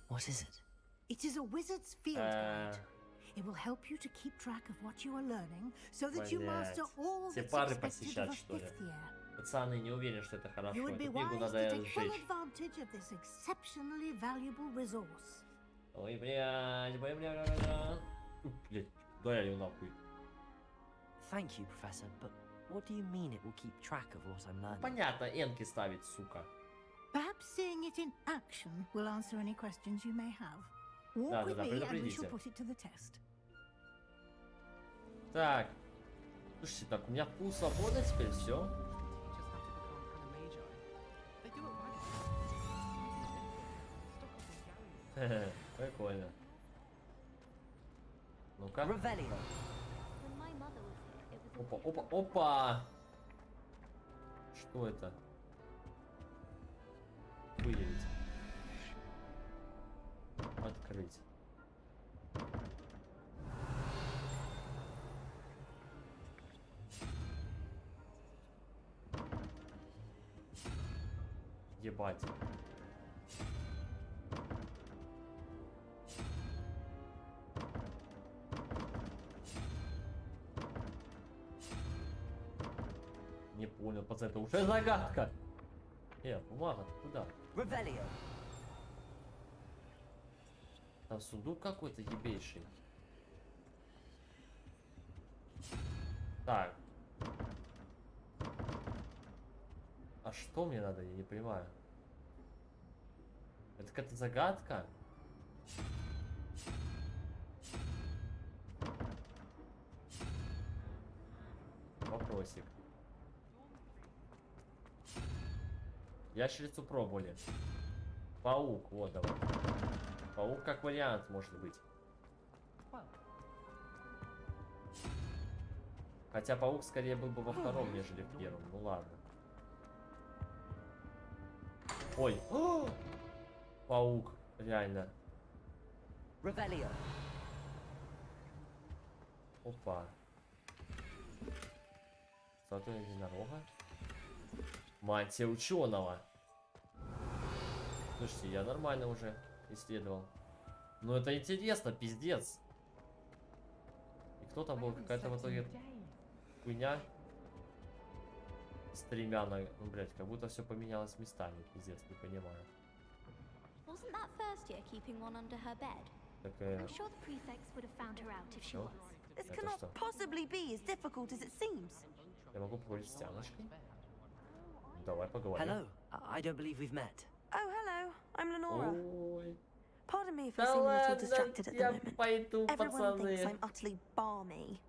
[SPEAKER 10] What What is it?
[SPEAKER 9] It is a wizard's field guide. It will help you to keep track of what you are learning, so that you master all
[SPEAKER 1] Все
[SPEAKER 9] that's
[SPEAKER 1] пары
[SPEAKER 9] expected
[SPEAKER 1] посещать,
[SPEAKER 9] of a
[SPEAKER 1] что ли?
[SPEAKER 9] fifth year.
[SPEAKER 1] Пацаны, не уверен, что это хорошо.
[SPEAKER 9] You would be
[SPEAKER 1] Эту книгу
[SPEAKER 9] wise
[SPEAKER 1] надо
[SPEAKER 9] to take full
[SPEAKER 1] сжечь.
[SPEAKER 9] advantage of this exceptionally valuable resource.
[SPEAKER 1] Ой, блядь. Блядь, да я ее нахуй.
[SPEAKER 10] Thank you, Professor, but what do you mean it will keep track of what I'm learning?
[SPEAKER 1] Понятно, энки ставить, сука.
[SPEAKER 9] Perhaps seeing it in action will answer any questions you may have. Walk with me and we shall put it to the test.
[SPEAKER 1] Так. Слушайте, так, у меня пул свободы теперь, все. Прикольно. Ну-ка. Опа, опа, опа! Что это? Выявить. Открыть. Ебать. Не понял, пацан, это уже загадка. Бумага, куда? Там сундук какой-то ебейший. Так. А что мне надо? Я не понимаю. Это какая-то загадка? Вопросик. Ящерицу пробовали. Паук, вот давай. Паук как вариант может быть. Хотя паук скорее был бы во втором, нежели в первом. Ну ладно. Ой. Паук, реально. Опа. Статуя единорога. Мантия ученого. Слушайте, я нормально уже исследовал. Но это интересно, пиздец. И кто там был? Какая-то в итоге хуйня с тремя на... Ну, блядь, как будто все поменялось местами. Пиздец, не понимаю.
[SPEAKER 11] Wasn't that first year keeping one under her bed? I'm sure the prefects would have found her out if she was.
[SPEAKER 12] This cannot possibly be as difficult as it seems.
[SPEAKER 1] Я могу поговорить с Тяночкой? Давай поговорим.
[SPEAKER 10] Hello, I don't believe we've met.
[SPEAKER 12] Oh, hello. I'm Lenora.
[SPEAKER 1] Ой.
[SPEAKER 12] Pardon me if I seem a little distracted at the moment.
[SPEAKER 1] Пойду,
[SPEAKER 12] Everyone
[SPEAKER 1] пацаны.
[SPEAKER 12] thinks I'm utterly balmy.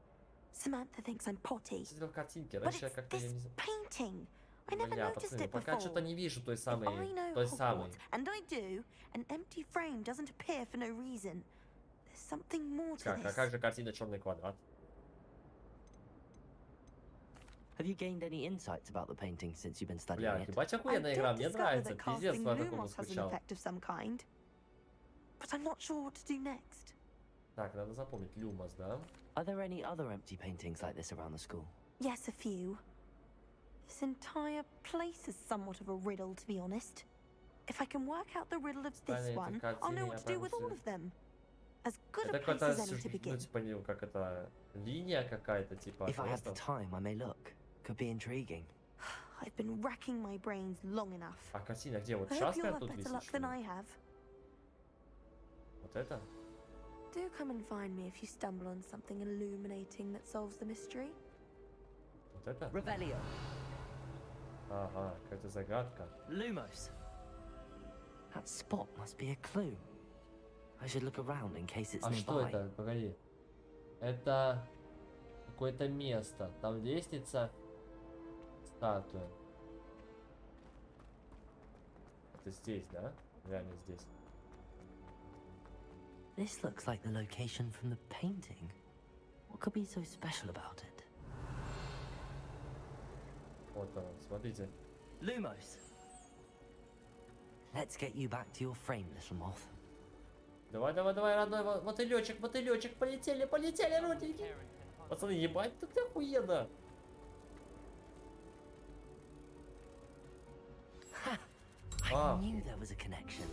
[SPEAKER 12] Samantha thinks I'm potty.
[SPEAKER 1] Смотрел картинки,
[SPEAKER 12] But
[SPEAKER 1] раньше я
[SPEAKER 12] it's
[SPEAKER 1] как-то я
[SPEAKER 12] this
[SPEAKER 1] не знаю.
[SPEAKER 12] painting. I never
[SPEAKER 1] Бля,
[SPEAKER 12] noticed
[SPEAKER 1] пацаны,
[SPEAKER 12] it
[SPEAKER 1] пока
[SPEAKER 12] before.
[SPEAKER 1] что-то не вижу той
[SPEAKER 12] If
[SPEAKER 1] самой,
[SPEAKER 12] I know
[SPEAKER 1] той самой.
[SPEAKER 12] Hogwarts, and I do, an empty frame doesn't appear for no reason. There's something more to
[SPEAKER 1] Так, а
[SPEAKER 12] this.
[SPEAKER 1] как же картина «Черный квадрат»?
[SPEAKER 10] Have you gained any insights about the painting since you've been studying
[SPEAKER 1] Бля,
[SPEAKER 10] it?
[SPEAKER 1] ебать
[SPEAKER 12] I
[SPEAKER 1] охуенная
[SPEAKER 12] did
[SPEAKER 1] игра, мне
[SPEAKER 12] discover
[SPEAKER 1] нравится.
[SPEAKER 12] that
[SPEAKER 1] Пиздец,
[SPEAKER 12] casting
[SPEAKER 1] по такому
[SPEAKER 12] lumos has an
[SPEAKER 1] скучал.
[SPEAKER 12] effect of some kind. But I'm not sure what to do next.
[SPEAKER 1] Так, надо запомнить. Люмос, да?
[SPEAKER 10] Are there any other empty paintings like this around the school?
[SPEAKER 12] Yes, a few. This entire place is somewhat of a riddle, to be honest. If I can work out the riddle of this one, I'll know what to do with all of them. As good a
[SPEAKER 1] Это
[SPEAKER 12] place
[SPEAKER 1] какая-то,
[SPEAKER 12] as any to
[SPEAKER 1] ну,
[SPEAKER 12] begin.
[SPEAKER 1] типа, не, как это, линия какая-то, типа,
[SPEAKER 10] If I have the
[SPEAKER 1] квестов.
[SPEAKER 10] time, I may look. Could be intriguing.
[SPEAKER 12] I've been racking my brains long enough.
[SPEAKER 1] А картина где? Вот
[SPEAKER 12] I
[SPEAKER 1] сейчас
[SPEAKER 12] hope you'll
[SPEAKER 1] прям
[SPEAKER 12] have
[SPEAKER 1] тут
[SPEAKER 12] better
[SPEAKER 1] висит,
[SPEAKER 12] luck
[SPEAKER 1] что
[SPEAKER 12] than
[SPEAKER 1] ли?
[SPEAKER 12] I have.
[SPEAKER 1] Вот это?
[SPEAKER 12] Do come and find me if you stumble on something illuminating that solves the mystery.
[SPEAKER 1] Вот это?
[SPEAKER 10] Revelio.
[SPEAKER 1] Ага, какая-то загадка.
[SPEAKER 10] Lumos. That spot must be a clue. I should look around in case it's
[SPEAKER 1] А что
[SPEAKER 10] nearby.
[SPEAKER 1] это? Погоди. Это какое-то место. Там лестница, статуя. Это здесь, да? Реально здесь.
[SPEAKER 10] This looks like the location from the painting. What could be so special about it?
[SPEAKER 1] Вот он, смотрите.
[SPEAKER 10] Lumos. Let's get you back to your frame, little moth.
[SPEAKER 1] Давай, давай, давай, родной, мотылечек, мотылечек, полетели, полетели, родненькие. Пацаны, ебать, тут охуенно.
[SPEAKER 10] I knew there was a connection.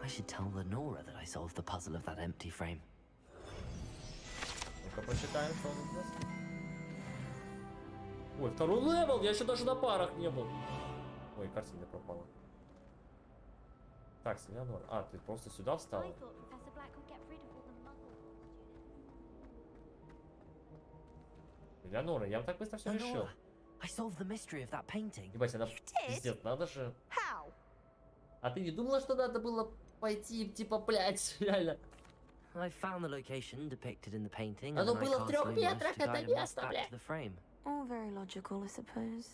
[SPEAKER 10] I should tell Lenora that I solved the puzzle of that empty frame.
[SPEAKER 1] Ну-ка прочитаем, что он здесь. Ой, второй левел, я еще даже на парах не был. Ой, картина пропала. Так, Селеонор. А, ты просто сюда встала? Элеонора, я так быстро все решил.
[SPEAKER 10] I solved the mystery of that painting.
[SPEAKER 1] Ебать, она пиздец, надо же.
[SPEAKER 12] How?
[SPEAKER 1] А ты не думала, что надо было пойти, типа, блядь, реально?
[SPEAKER 10] I found the location depicted in the painting.
[SPEAKER 1] Оно
[SPEAKER 10] and then I
[SPEAKER 1] было в
[SPEAKER 10] cast
[SPEAKER 1] 3
[SPEAKER 10] Lumos
[SPEAKER 1] метрах,
[SPEAKER 10] to
[SPEAKER 1] это
[SPEAKER 10] guide him back
[SPEAKER 1] место,
[SPEAKER 10] to
[SPEAKER 1] блядь.
[SPEAKER 10] the frame.
[SPEAKER 12] All very logical, I suppose.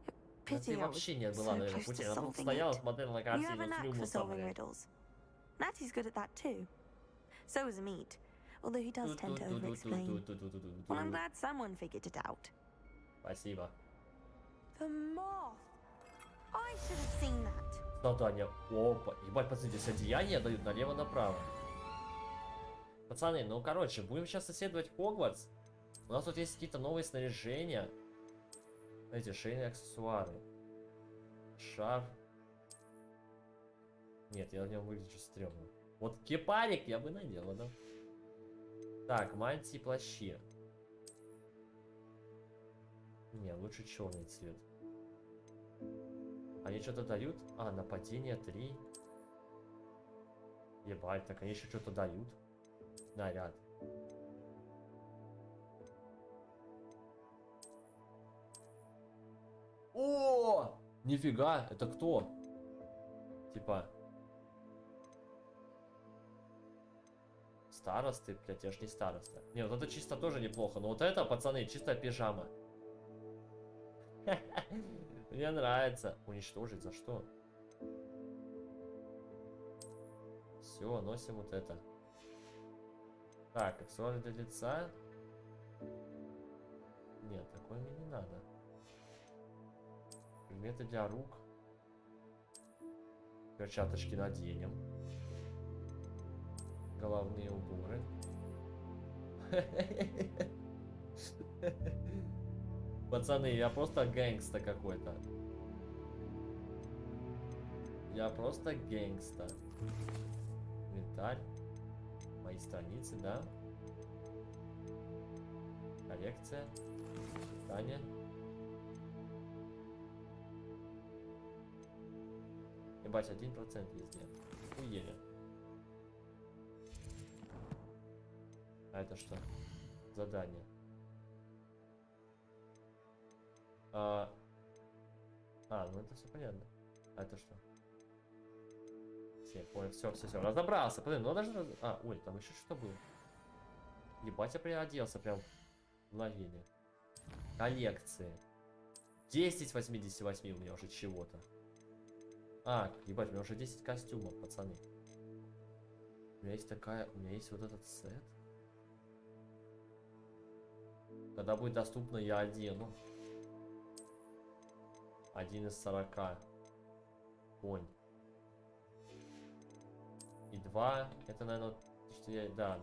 [SPEAKER 1] Да
[SPEAKER 12] Pity
[SPEAKER 1] ты
[SPEAKER 12] I was
[SPEAKER 1] вообще не была
[SPEAKER 12] so
[SPEAKER 1] на этом
[SPEAKER 12] close
[SPEAKER 1] пути.
[SPEAKER 12] to
[SPEAKER 1] Она тут
[SPEAKER 12] solving
[SPEAKER 1] стояла,
[SPEAKER 12] it.
[SPEAKER 1] смотрела на
[SPEAKER 12] You have a
[SPEAKER 1] картину с
[SPEAKER 12] knack for
[SPEAKER 1] люмусом,
[SPEAKER 12] solving
[SPEAKER 1] блядь.
[SPEAKER 12] riddles. Natty's good at that too. So is Amit, although he does tend to over-explain. Well, I'm glad someone figured it out.
[SPEAKER 1] Спасибо.
[SPEAKER 12] The moth! I should have seen that.
[SPEAKER 1] Задание. Опа. Ебать, пацаны, здесь одеяния дают налево-направо. Пацаны, ну короче, будем сейчас исследовать Хогвартс. У нас тут есть какие-то новые снаряжения. Эти шейные аксессуары. Шар. Нет, я на нем выгляжу стрёмно. Вот кепарик я бы надела, да? Так, мантии, плащи. Не, лучше черный цвет. Они что-то дают? А, нападение 3. Ебать, так они еще что-то дают. Наряд. О! Нифига, это кто? Типа... Старосты, блядь, я ж не староста. Не, вот это чисто тоже неплохо. Но вот это, пацаны, чистая пижама. Мне нравится. Уничтожить за что? Все, носим вот это. Так, аксессуары для лица. Нет, такое мне не надо. Предметы для рук. Перчаточки наденем. Головные уборы. Пацаны, я просто гэнгста какой-то. Я просто гэнгста. Инвентарь. Мои страницы, да? Коллекция. Таня. Ебать, 1% везде. Уели. А это что? Задание. Ну это все понятно. А это что? Все, понял, все, разобрался. Блин, ну даже... ой, там еще что было? Ебать, я приоделся прям в мгновение. Коллекции. 10 88 у меня уже чего-то. Ебать, у меня уже 10 костюмов, пацаны. У меня есть вот этот сет. Когда будет доступно, я одену. 1 из 40. Конь. И 2. Это, наверное, что я... Да.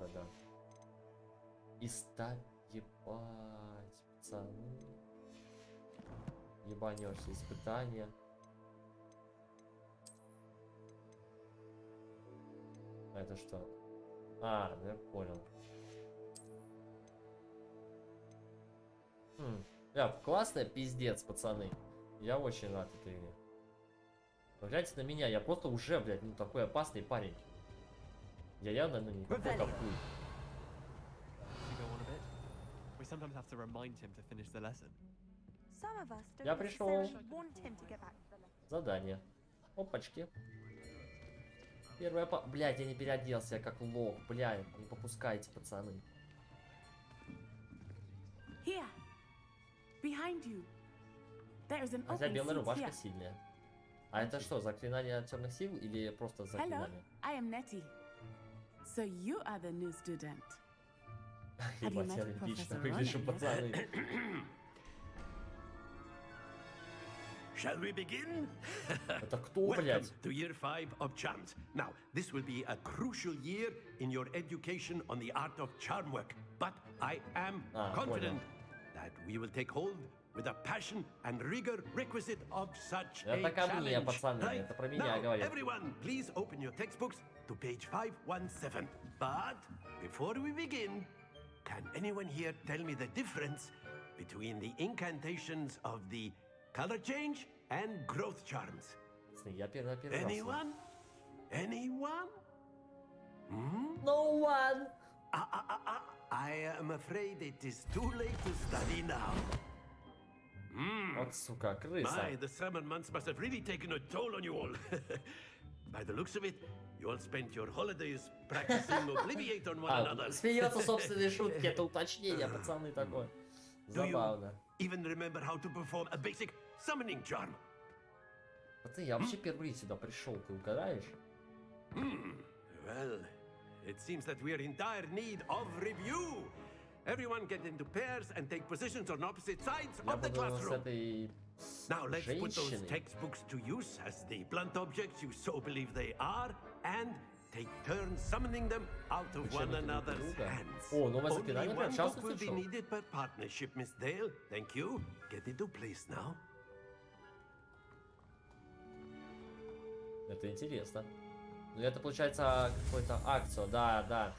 [SPEAKER 1] И 100. Ебать, пацаны. Ебанешься. Испытания. Это что? Я понял. Классная пиздец, пацаны. Я очень рад этой игре. Гляньте на меня, я просто уже, блядь, такой опасный парень. Я явно, не такой, как хуй. Я пришел. Задание. Опачки. Первое Блядь, я не переоделся, я как лох. Блядь, не попускайте, пацаны.
[SPEAKER 13] Here. Behind you. There is an
[SPEAKER 1] Хотя
[SPEAKER 13] open
[SPEAKER 1] белая
[SPEAKER 13] seat
[SPEAKER 1] рубашка
[SPEAKER 13] here.
[SPEAKER 1] сильная. А это что, заклинание темных сил или просто
[SPEAKER 13] Hello,
[SPEAKER 1] заклинание?
[SPEAKER 13] I am Nettie. So you are the new student. Have you
[SPEAKER 1] Ебать, я
[SPEAKER 13] met
[SPEAKER 1] отлично
[SPEAKER 13] Professor
[SPEAKER 1] выгляжу,
[SPEAKER 13] Ronan,
[SPEAKER 1] пацаны.
[SPEAKER 6] Shall we begin?
[SPEAKER 1] Это кто,
[SPEAKER 6] Welcome
[SPEAKER 1] блядь?
[SPEAKER 6] to year 5 of charms. Now, this will be a crucial year in your education on the art of charm work. But I am confident
[SPEAKER 1] понял.
[SPEAKER 6] that we will take hold with the passion and rigor requisite of such a
[SPEAKER 1] Это ко мне,
[SPEAKER 6] challenge.
[SPEAKER 1] пацаны,
[SPEAKER 6] Right?
[SPEAKER 1] это про меня
[SPEAKER 6] Now,
[SPEAKER 1] говорит.
[SPEAKER 6] everyone, please open your textbooks to page 517. But before we begin, can anyone here tell me the difference between the incantations of the color change and growth charms?
[SPEAKER 1] Я первый раз.
[SPEAKER 6] Anyone? Anyone?
[SPEAKER 1] No one.
[SPEAKER 6] I am afraid it is too late to study now.
[SPEAKER 1] Вот сука, крыса.
[SPEAKER 6] My, the summer months must have really taken a toll on you all. By the looks of it, you all spent your holidays practicing Obliviate on one another.
[SPEAKER 1] Смеется собственной шутки, это уточнение, пацаны, такое. Забавно.
[SPEAKER 6] Even remember how to perform a basic summoning charm?
[SPEAKER 1] Пацаны, я вообще впервые сюда пришел, ты угадаешь?
[SPEAKER 6] Well, it seems that we are in dire need of review. Everyone get into pairs and take positions on opposite sides of the classroom. Now let's put those textbooks to use as the blunt objects you so believe they are, and take turns summoning them out of one another's hands. Only one book will be needed per partnership, Miss Dale. Thank you. Get into place now.
[SPEAKER 1] Это интересно. Ну это получается какой-то акцию, да.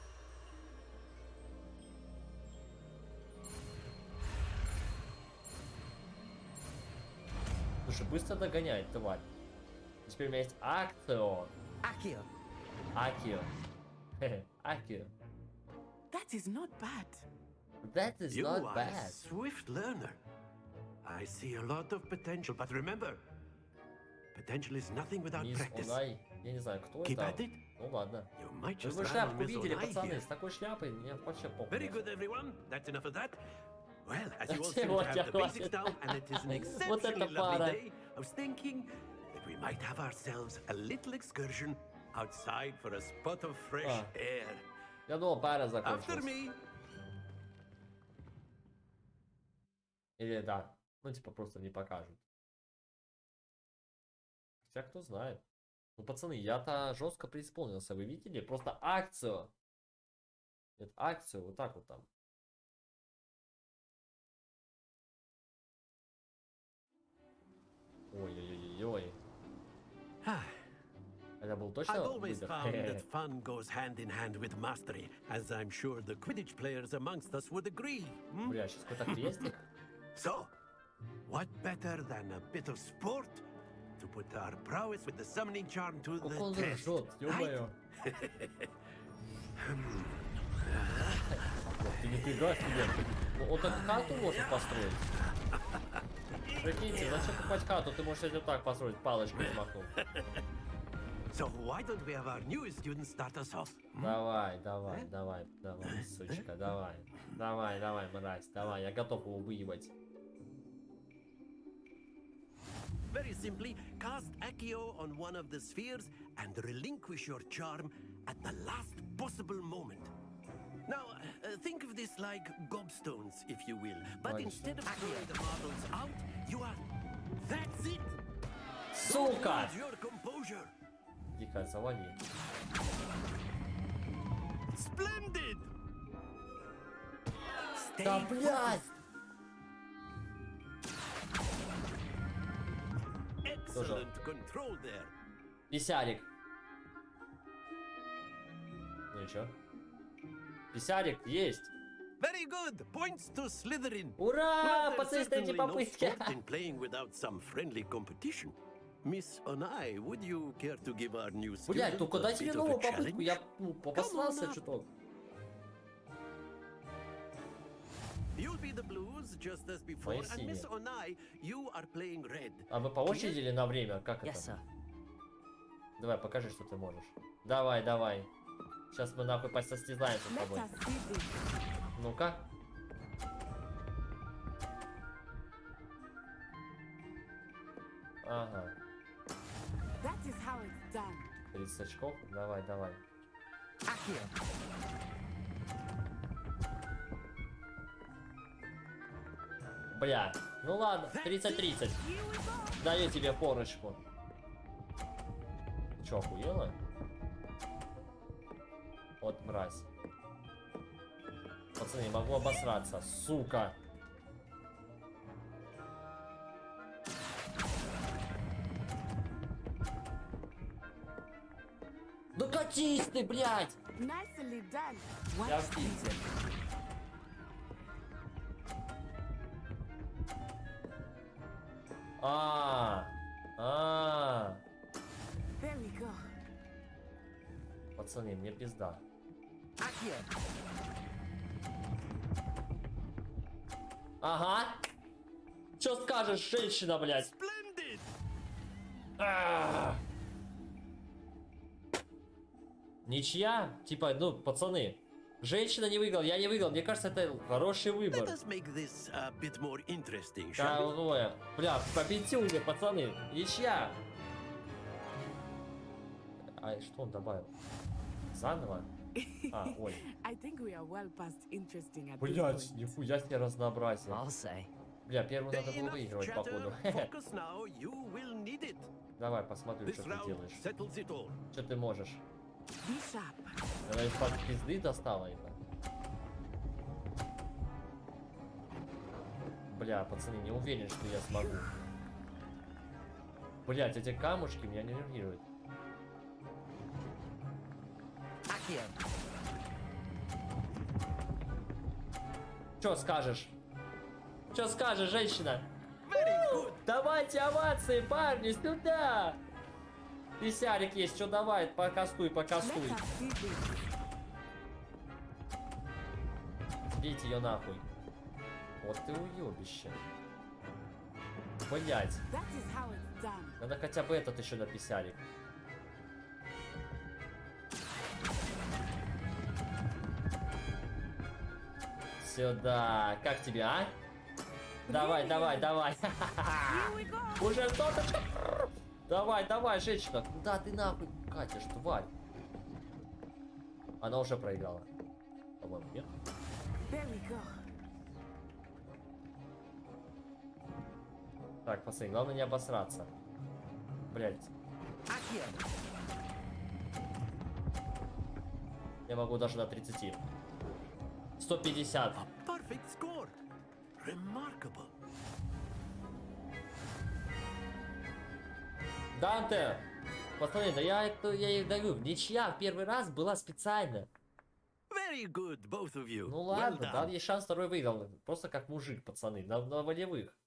[SPEAKER 1] Слушай, быстро догоняет, тварь. Теперь у меня есть акцио.
[SPEAKER 10] Акио.
[SPEAKER 1] Акио.
[SPEAKER 13] That is not bad.
[SPEAKER 1] That is
[SPEAKER 6] you
[SPEAKER 1] not
[SPEAKER 6] are
[SPEAKER 1] bad.
[SPEAKER 6] a swift learner. I see a lot of potential, but remember, potential is nothing without practice.
[SPEAKER 1] Я не знаю, кто
[SPEAKER 6] Keep
[SPEAKER 1] это.
[SPEAKER 6] at it.
[SPEAKER 1] Ну ладно.
[SPEAKER 6] You might just
[SPEAKER 1] Вы
[SPEAKER 6] run
[SPEAKER 1] шляпку
[SPEAKER 6] Miss
[SPEAKER 1] видели,
[SPEAKER 6] Onai
[SPEAKER 1] пацаны?
[SPEAKER 6] here.
[SPEAKER 1] С такой шляпой мне вообще похуй.
[SPEAKER 6] Very good, everyone. That's enough of that. Well, as you all
[SPEAKER 1] Зачем
[SPEAKER 6] seem to
[SPEAKER 1] вот
[SPEAKER 6] have
[SPEAKER 1] я
[SPEAKER 6] the basics
[SPEAKER 1] хватит?
[SPEAKER 6] down, and it is an
[SPEAKER 1] Вот это
[SPEAKER 6] exceptionally lovely
[SPEAKER 1] пара.
[SPEAKER 6] day, I was thinking that we might have ourselves a little excursion outside for a spot of fresh air.
[SPEAKER 1] Я думал, пара
[SPEAKER 6] After
[SPEAKER 1] закончилась.
[SPEAKER 6] me.
[SPEAKER 1] Или да. Ну, типа, просто не покажут. Хотя, кто знает. Ну, пацаны, я-то жестко преисполнился. Вы видели? Просто акцию. Нет, акцию. Вот так вот там. Ой-ой-ой-ой. Это был точно
[SPEAKER 6] I've always
[SPEAKER 1] выдох?
[SPEAKER 6] found that fun goes hand in hand with mastery, as I'm sure the Quidditch players amongst us would agree.
[SPEAKER 1] Бля, сейчас какой-то крестик.
[SPEAKER 6] So, what better than a bit of sport to put our prowess with the summoning charm to
[SPEAKER 1] Как
[SPEAKER 6] the
[SPEAKER 1] он
[SPEAKER 6] test?
[SPEAKER 1] ржет, ё-моё. Ты не фига себе. Ну, он так хату может построить. Прикиньте, зачем покупать хату? Ты можешь это так построить, палочкой взмахнув.
[SPEAKER 6] So why don't we have our newest student start us off?
[SPEAKER 1] Давай, сучка, давай, мразь, давай, я готов его выебать.
[SPEAKER 6] Very simply, cast Accio on one of the spheres and relinquish your charm at the last possible moment. Now, think of this like gobstones, if you will. But instead of throwing the marbles out, you are... That's it!
[SPEAKER 1] Сука!
[SPEAKER 6] Lose your composure.
[SPEAKER 1] Дико, завали.
[SPEAKER 6] Splendid!
[SPEAKER 1] Да, блядь!
[SPEAKER 6] Excellent control there.
[SPEAKER 1] Писярик. Ну и чё? Писярик есть.
[SPEAKER 6] Very good. Points to Slytherin.
[SPEAKER 1] Ура!
[SPEAKER 6] Well,
[SPEAKER 1] Пацаны,
[SPEAKER 6] there's
[SPEAKER 1] с третьей
[SPEAKER 6] certainly no
[SPEAKER 1] попытки.
[SPEAKER 6] sport in playing without some friendly competition. Miss Onai, would you care to give our new student
[SPEAKER 1] Блядь, только
[SPEAKER 6] a
[SPEAKER 1] дайте мне
[SPEAKER 6] bit of a
[SPEAKER 1] новую попытку.
[SPEAKER 6] challenge?
[SPEAKER 1] Я обосрался чуток.
[SPEAKER 6] You'll be the blues just as before,
[SPEAKER 1] Мои
[SPEAKER 6] and Miss
[SPEAKER 1] синие.
[SPEAKER 6] Onai, you are playing red.
[SPEAKER 1] А мы по очереди или на время? Как это?
[SPEAKER 10] Yes, sir.
[SPEAKER 1] Давай, покажи, что ты можешь. Давай. Сейчас мы нахуй посостязаемся с тобой. Ну-ка. Ага.
[SPEAKER 13] That is how it's done.
[SPEAKER 1] 30 очков. Давай. Бля, ну ладно, 30-30. Даю тебе порочку. Чё, охуела? Вот мразь. Пацаны, могу обосраться, сука. Катись ты, блядь!
[SPEAKER 13] Nicely done.
[SPEAKER 1] Я в пизде.
[SPEAKER 13] There we go.
[SPEAKER 1] Пацаны, мне пизда. Ага. Чё скажешь, женщина, блядь? Ничья? Типа, ну, пацаны. Женщина не выиграла, я не выиграл. Мне кажется, это хороший выбор. Какое? Бля, победили, пацаны. Ничья. А что он добавил? Заново? Ой. Блядь, нихуя себе разнообразие. Бля, первую надо было выигрывать, походу. Давай, посмотрю, что ты делаешь. Что ты можешь? Она из-под пизды достала это. Бля, пацаны, не уверен, что я смогу. Блять, эти камушки меня нервируют. Чё скажешь? Чё скажешь, женщина? Давайте овации, парни, сюда! Писярик есть, что давай, покастуй, покастуй. Сбейте ее нахуй. Вот ты уебище. Блять. Надо хотя бы этот еще на писярик. Сюда. Как тебе, а? Давай, давай, давай. Уже соточка. Давай, давай, женщина. Куда ты нахуй катишь, тварь? Она уже проиграла. По-моему, нет? Так, пацаны, главное не обосраться. Блять. Я могу даже на 30. 150. Данте! Пацаны, да я ей даю. Ничья в первый раз была специально. Ну ладно, дал ей шанс, второй выиграл. Просто как мужик, пацаны, на волевых.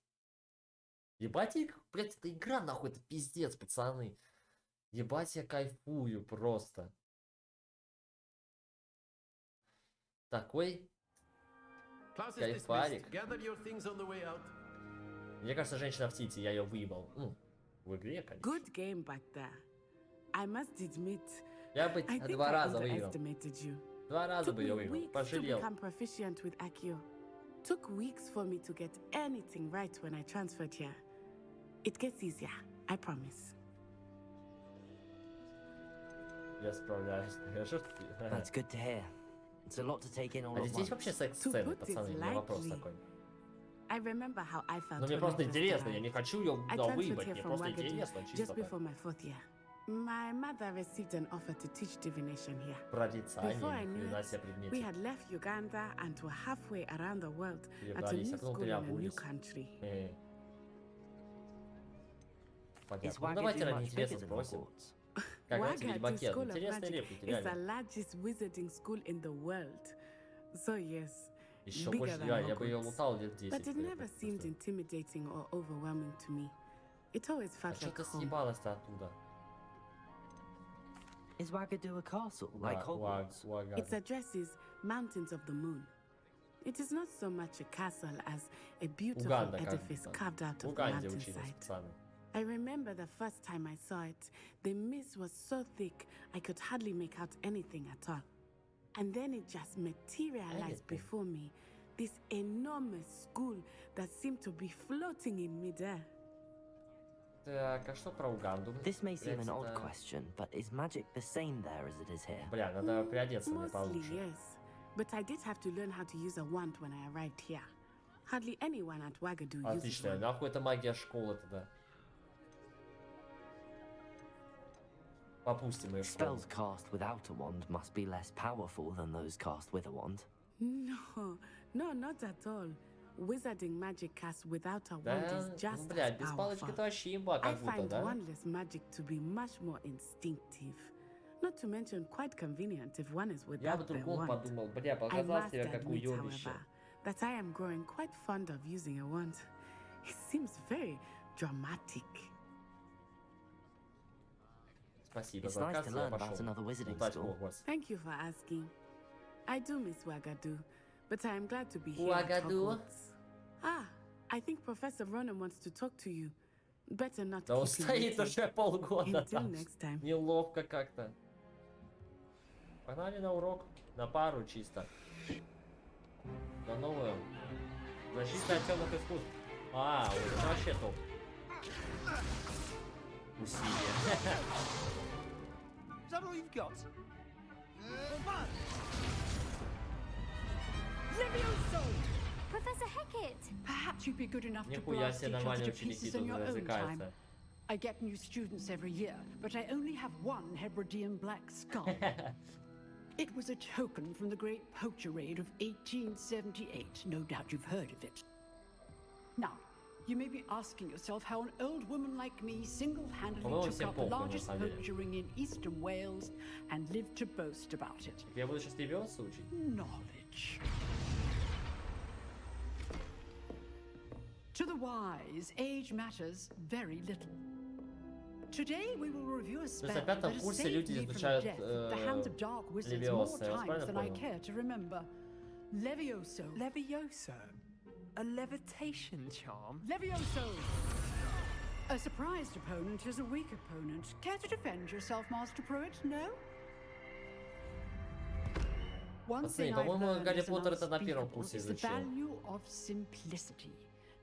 [SPEAKER 1] Ебать, блять, эта игра нахуй, это пиздец, пацаны. Ебать, я кайфую просто. Такой кайфарик. Мне кажется, женщина в Тите, я ее выебал. В игре, конечно. Я бы 2 раза выиграл. 2 раза бы я выиграл. Пожалел.
[SPEAKER 13] Took weeks for me to get anything right when I transferred here. It gets easier, I promise.
[SPEAKER 1] Я справляюсь.
[SPEAKER 10] That's good to hear. It's a lot to take in all
[SPEAKER 1] А
[SPEAKER 10] at
[SPEAKER 1] здесь
[SPEAKER 10] once.
[SPEAKER 1] вообще секс-сцены, пацаны, у меня вопрос такой.
[SPEAKER 13] I remember how I felt.
[SPEAKER 1] Но мне просто интересно, я не хочу ее выбрать, мне просто
[SPEAKER 13] Wagadu
[SPEAKER 1] интересно, чисто
[SPEAKER 13] just before my 4th year. My mother received an offer to teach divination here. Before I knew it, we had left Uganda and were halfway around the world at a new school in a new country.
[SPEAKER 1] Понятно. Ну, давайте ради интереса спросим. Как вам тебе Ведьмаке? Интересные реплики,
[SPEAKER 13] It's the
[SPEAKER 1] реально.
[SPEAKER 13] largest wizarding school in the world. So yes,
[SPEAKER 1] Еще
[SPEAKER 13] bigger
[SPEAKER 1] больше,
[SPEAKER 13] than
[SPEAKER 1] я бы ее
[SPEAKER 13] Hogwarts.
[SPEAKER 1] лутал лет 10.
[SPEAKER 13] But it never seemed intimidating or overwhelming to me. It always
[SPEAKER 1] А
[SPEAKER 13] felt
[SPEAKER 1] что
[SPEAKER 13] like
[SPEAKER 1] ты
[SPEAKER 13] home.
[SPEAKER 1] съебалась-то оттуда?
[SPEAKER 10] Is Wagadu a castle like Hogwarts?
[SPEAKER 13] Its address is Mountains of the Moon. It is not so much a castle as a beautiful
[SPEAKER 1] Уганда,
[SPEAKER 13] edifice
[SPEAKER 1] как
[SPEAKER 13] carved out
[SPEAKER 1] в
[SPEAKER 13] of the
[SPEAKER 1] Уганде учились,
[SPEAKER 13] mountainside.
[SPEAKER 1] пацаны.
[SPEAKER 13] I remember the first time I saw it, the mist was so thick I could hardly make out anything at all. And then it just materialized before me, this enormous school that seemed to be floating in midair.
[SPEAKER 1] Так, а что про Уганду?
[SPEAKER 10] This may seem an odd question, but is magic the same there as it is here?
[SPEAKER 1] Бля, надо приодеться мне
[SPEAKER 13] Mostly,
[SPEAKER 1] получше.
[SPEAKER 13] yes. But I did have to learn how to use a wand when I arrived here. Hardly anyone at Wagadu uses
[SPEAKER 1] Отлично,
[SPEAKER 13] one.
[SPEAKER 1] нахуй это магия школы тогда. Попустим ее школу.
[SPEAKER 10] Spells cast without a wand must be less powerful than those cast with a wand.
[SPEAKER 13] No, not at all. Wizarding magic cast without a wand
[SPEAKER 1] Да,
[SPEAKER 13] is just
[SPEAKER 1] ну, блядь,
[SPEAKER 13] as
[SPEAKER 1] без
[SPEAKER 13] powerful.
[SPEAKER 1] палочки это вообще имба,
[SPEAKER 13] I
[SPEAKER 1] как будто,
[SPEAKER 13] find
[SPEAKER 1] да?
[SPEAKER 13] wandless magic to be much more instinctive. Not to mention quite convenient if one is
[SPEAKER 1] Я бы
[SPEAKER 13] without their
[SPEAKER 1] другом
[SPEAKER 13] wand.
[SPEAKER 1] подумал, бля,
[SPEAKER 13] I
[SPEAKER 1] показал
[SPEAKER 13] must
[SPEAKER 1] себя как
[SPEAKER 13] admit,
[SPEAKER 1] уёбище.
[SPEAKER 13] however, that I am growing quite fond of using a wand. It seems very dramatic.
[SPEAKER 1] Спасибо
[SPEAKER 10] It's
[SPEAKER 1] за
[SPEAKER 10] nice
[SPEAKER 1] рассказ,
[SPEAKER 10] to
[SPEAKER 1] я
[SPEAKER 10] learn about
[SPEAKER 1] пошел
[SPEAKER 10] another wizarding
[SPEAKER 1] лутать
[SPEAKER 10] school.
[SPEAKER 1] Хогвартс.
[SPEAKER 13] Thank you for asking. I do miss Wagadu, but I am glad to be here at
[SPEAKER 1] Wagadu?
[SPEAKER 13] Hogwarts. Ah, I think Professor Ronan wants to talk to you. Better not
[SPEAKER 1] Да он
[SPEAKER 13] keep you
[SPEAKER 1] стоит
[SPEAKER 13] waiting.
[SPEAKER 1] уже полгода
[SPEAKER 13] Until
[SPEAKER 1] там.
[SPEAKER 13] next time.
[SPEAKER 1] Неловко как-то. Погнали на урок. На пару чисто. На новую. Защита от темных искусств. А, вот вообще топ. Усилия.
[SPEAKER 14] Is that all you've got?
[SPEAKER 11] Levioso! Professor Hecat!
[SPEAKER 15] Perhaps you'd be good enough to
[SPEAKER 1] Нихуя
[SPEAKER 15] blast
[SPEAKER 1] себе
[SPEAKER 15] each other
[SPEAKER 1] нормальные
[SPEAKER 15] to
[SPEAKER 1] ученики
[SPEAKER 15] pieces
[SPEAKER 1] тут
[SPEAKER 15] in your own time.
[SPEAKER 1] развлекаются.
[SPEAKER 15] I get new students every year, but I only have one Hebridean black skull. It was a token from the Great Poacher Raid of 1878. No doubt you've heard of it. Now, you may be asking yourself how an old woman like me single-handedly took out the largest poacher ring in eastern Wales and lived to boast about it.
[SPEAKER 1] Я буду сейчас Левиоса учить.
[SPEAKER 15] Knowledge. To the wise, age matters very little. Today we will review a spell that has saved me from death at the hands of dark wizards more times than I care to remember. Levioso.
[SPEAKER 16] Levioso? A levitation charm?
[SPEAKER 15] Levioso! A surprised opponent is a weak opponent. Care to defend yourself, Master Pruitt? No? One thing I've learned
[SPEAKER 1] Гарри
[SPEAKER 15] is
[SPEAKER 1] Поттер это на первом
[SPEAKER 15] unspeakable
[SPEAKER 1] курсе
[SPEAKER 15] is the
[SPEAKER 1] изучил.
[SPEAKER 15] value of simplicity,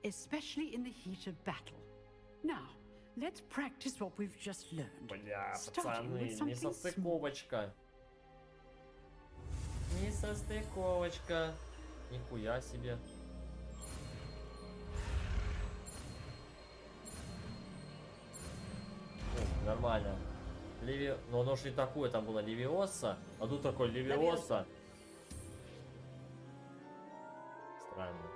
[SPEAKER 15] especially in the heat of battle. Now, let's practice what we've just learned.
[SPEAKER 1] Бля,
[SPEAKER 15] Starting
[SPEAKER 1] пацаны,
[SPEAKER 15] with
[SPEAKER 1] не
[SPEAKER 15] something small.
[SPEAKER 1] состыковочка. Не состыковочка. Нихуя себе. О, нормально. Но оно ж не такое, там было Левиоса, а тут такой Левиоса. Странно.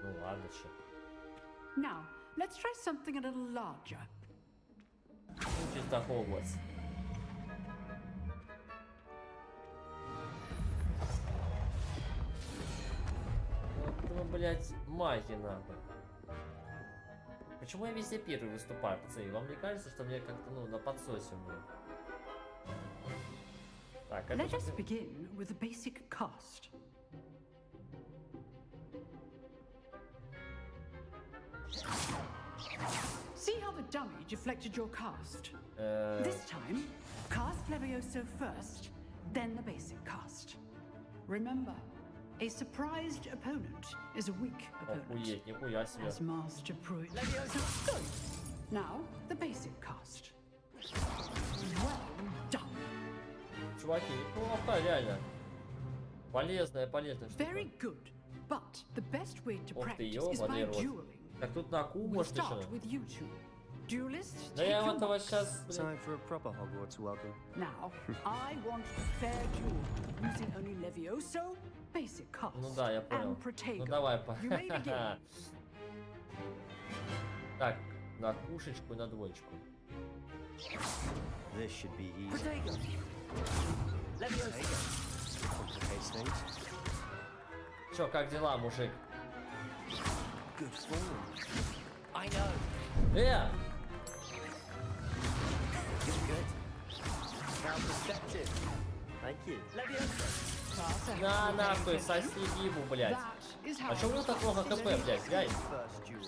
[SPEAKER 1] Ну ладно, че.
[SPEAKER 15] Now, let's try something a little larger.
[SPEAKER 1] Чисто Хогвартс. Ну, блядь, маги нахуй. Почему я везде первый выступаю, пацаны? Вам не кажется, что мне как-то, ну, на подсосе у меня? Так, это...
[SPEAKER 15] Let us begin with the basic cast. See how the dummy deflected your cast? This time, cast Levioso first, then the basic cast. Remember, a surprised opponent is a weak opponent.
[SPEAKER 1] Охуеть, нихуя себе.
[SPEAKER 15] As Master Pruitt. Levioso, good. Now, the basic cast. Well done.
[SPEAKER 1] Чуваки, неплохо, реально. Полезная штука.
[SPEAKER 15] Very good. But the best way to
[SPEAKER 1] Ох ты,
[SPEAKER 15] practice is by
[SPEAKER 1] ёбаный рот.
[SPEAKER 15] dueling.
[SPEAKER 1] Так тут на куб
[SPEAKER 15] We'll
[SPEAKER 1] может
[SPEAKER 15] start
[SPEAKER 1] еще.
[SPEAKER 15] with you two. Duelists,
[SPEAKER 1] Да
[SPEAKER 15] take
[SPEAKER 1] я
[SPEAKER 15] your
[SPEAKER 1] вот этого
[SPEAKER 15] marks.
[SPEAKER 1] сейчас...
[SPEAKER 14] Time for a proper Hogwarts welcome.
[SPEAKER 15] Now, I want a fair duel using only Levioso, basic cast,
[SPEAKER 1] Ну да, я понял.
[SPEAKER 15] and Protego.
[SPEAKER 1] Ну давай, по...
[SPEAKER 15] You may begin.
[SPEAKER 1] Так, на кушечку и на двоечку.
[SPEAKER 14] This should be easy.
[SPEAKER 15] Protego.
[SPEAKER 14] Leviosa. Complicates things.
[SPEAKER 1] Чё, как дела, мужик?
[SPEAKER 14] Good form.
[SPEAKER 10] I know.
[SPEAKER 14] Good. Now perspective. Thank you. Leviosa.
[SPEAKER 1] На нахуй, соси бибу, блядь. А чё у него так много хп, блядь, глянь?
[SPEAKER 14] First duel.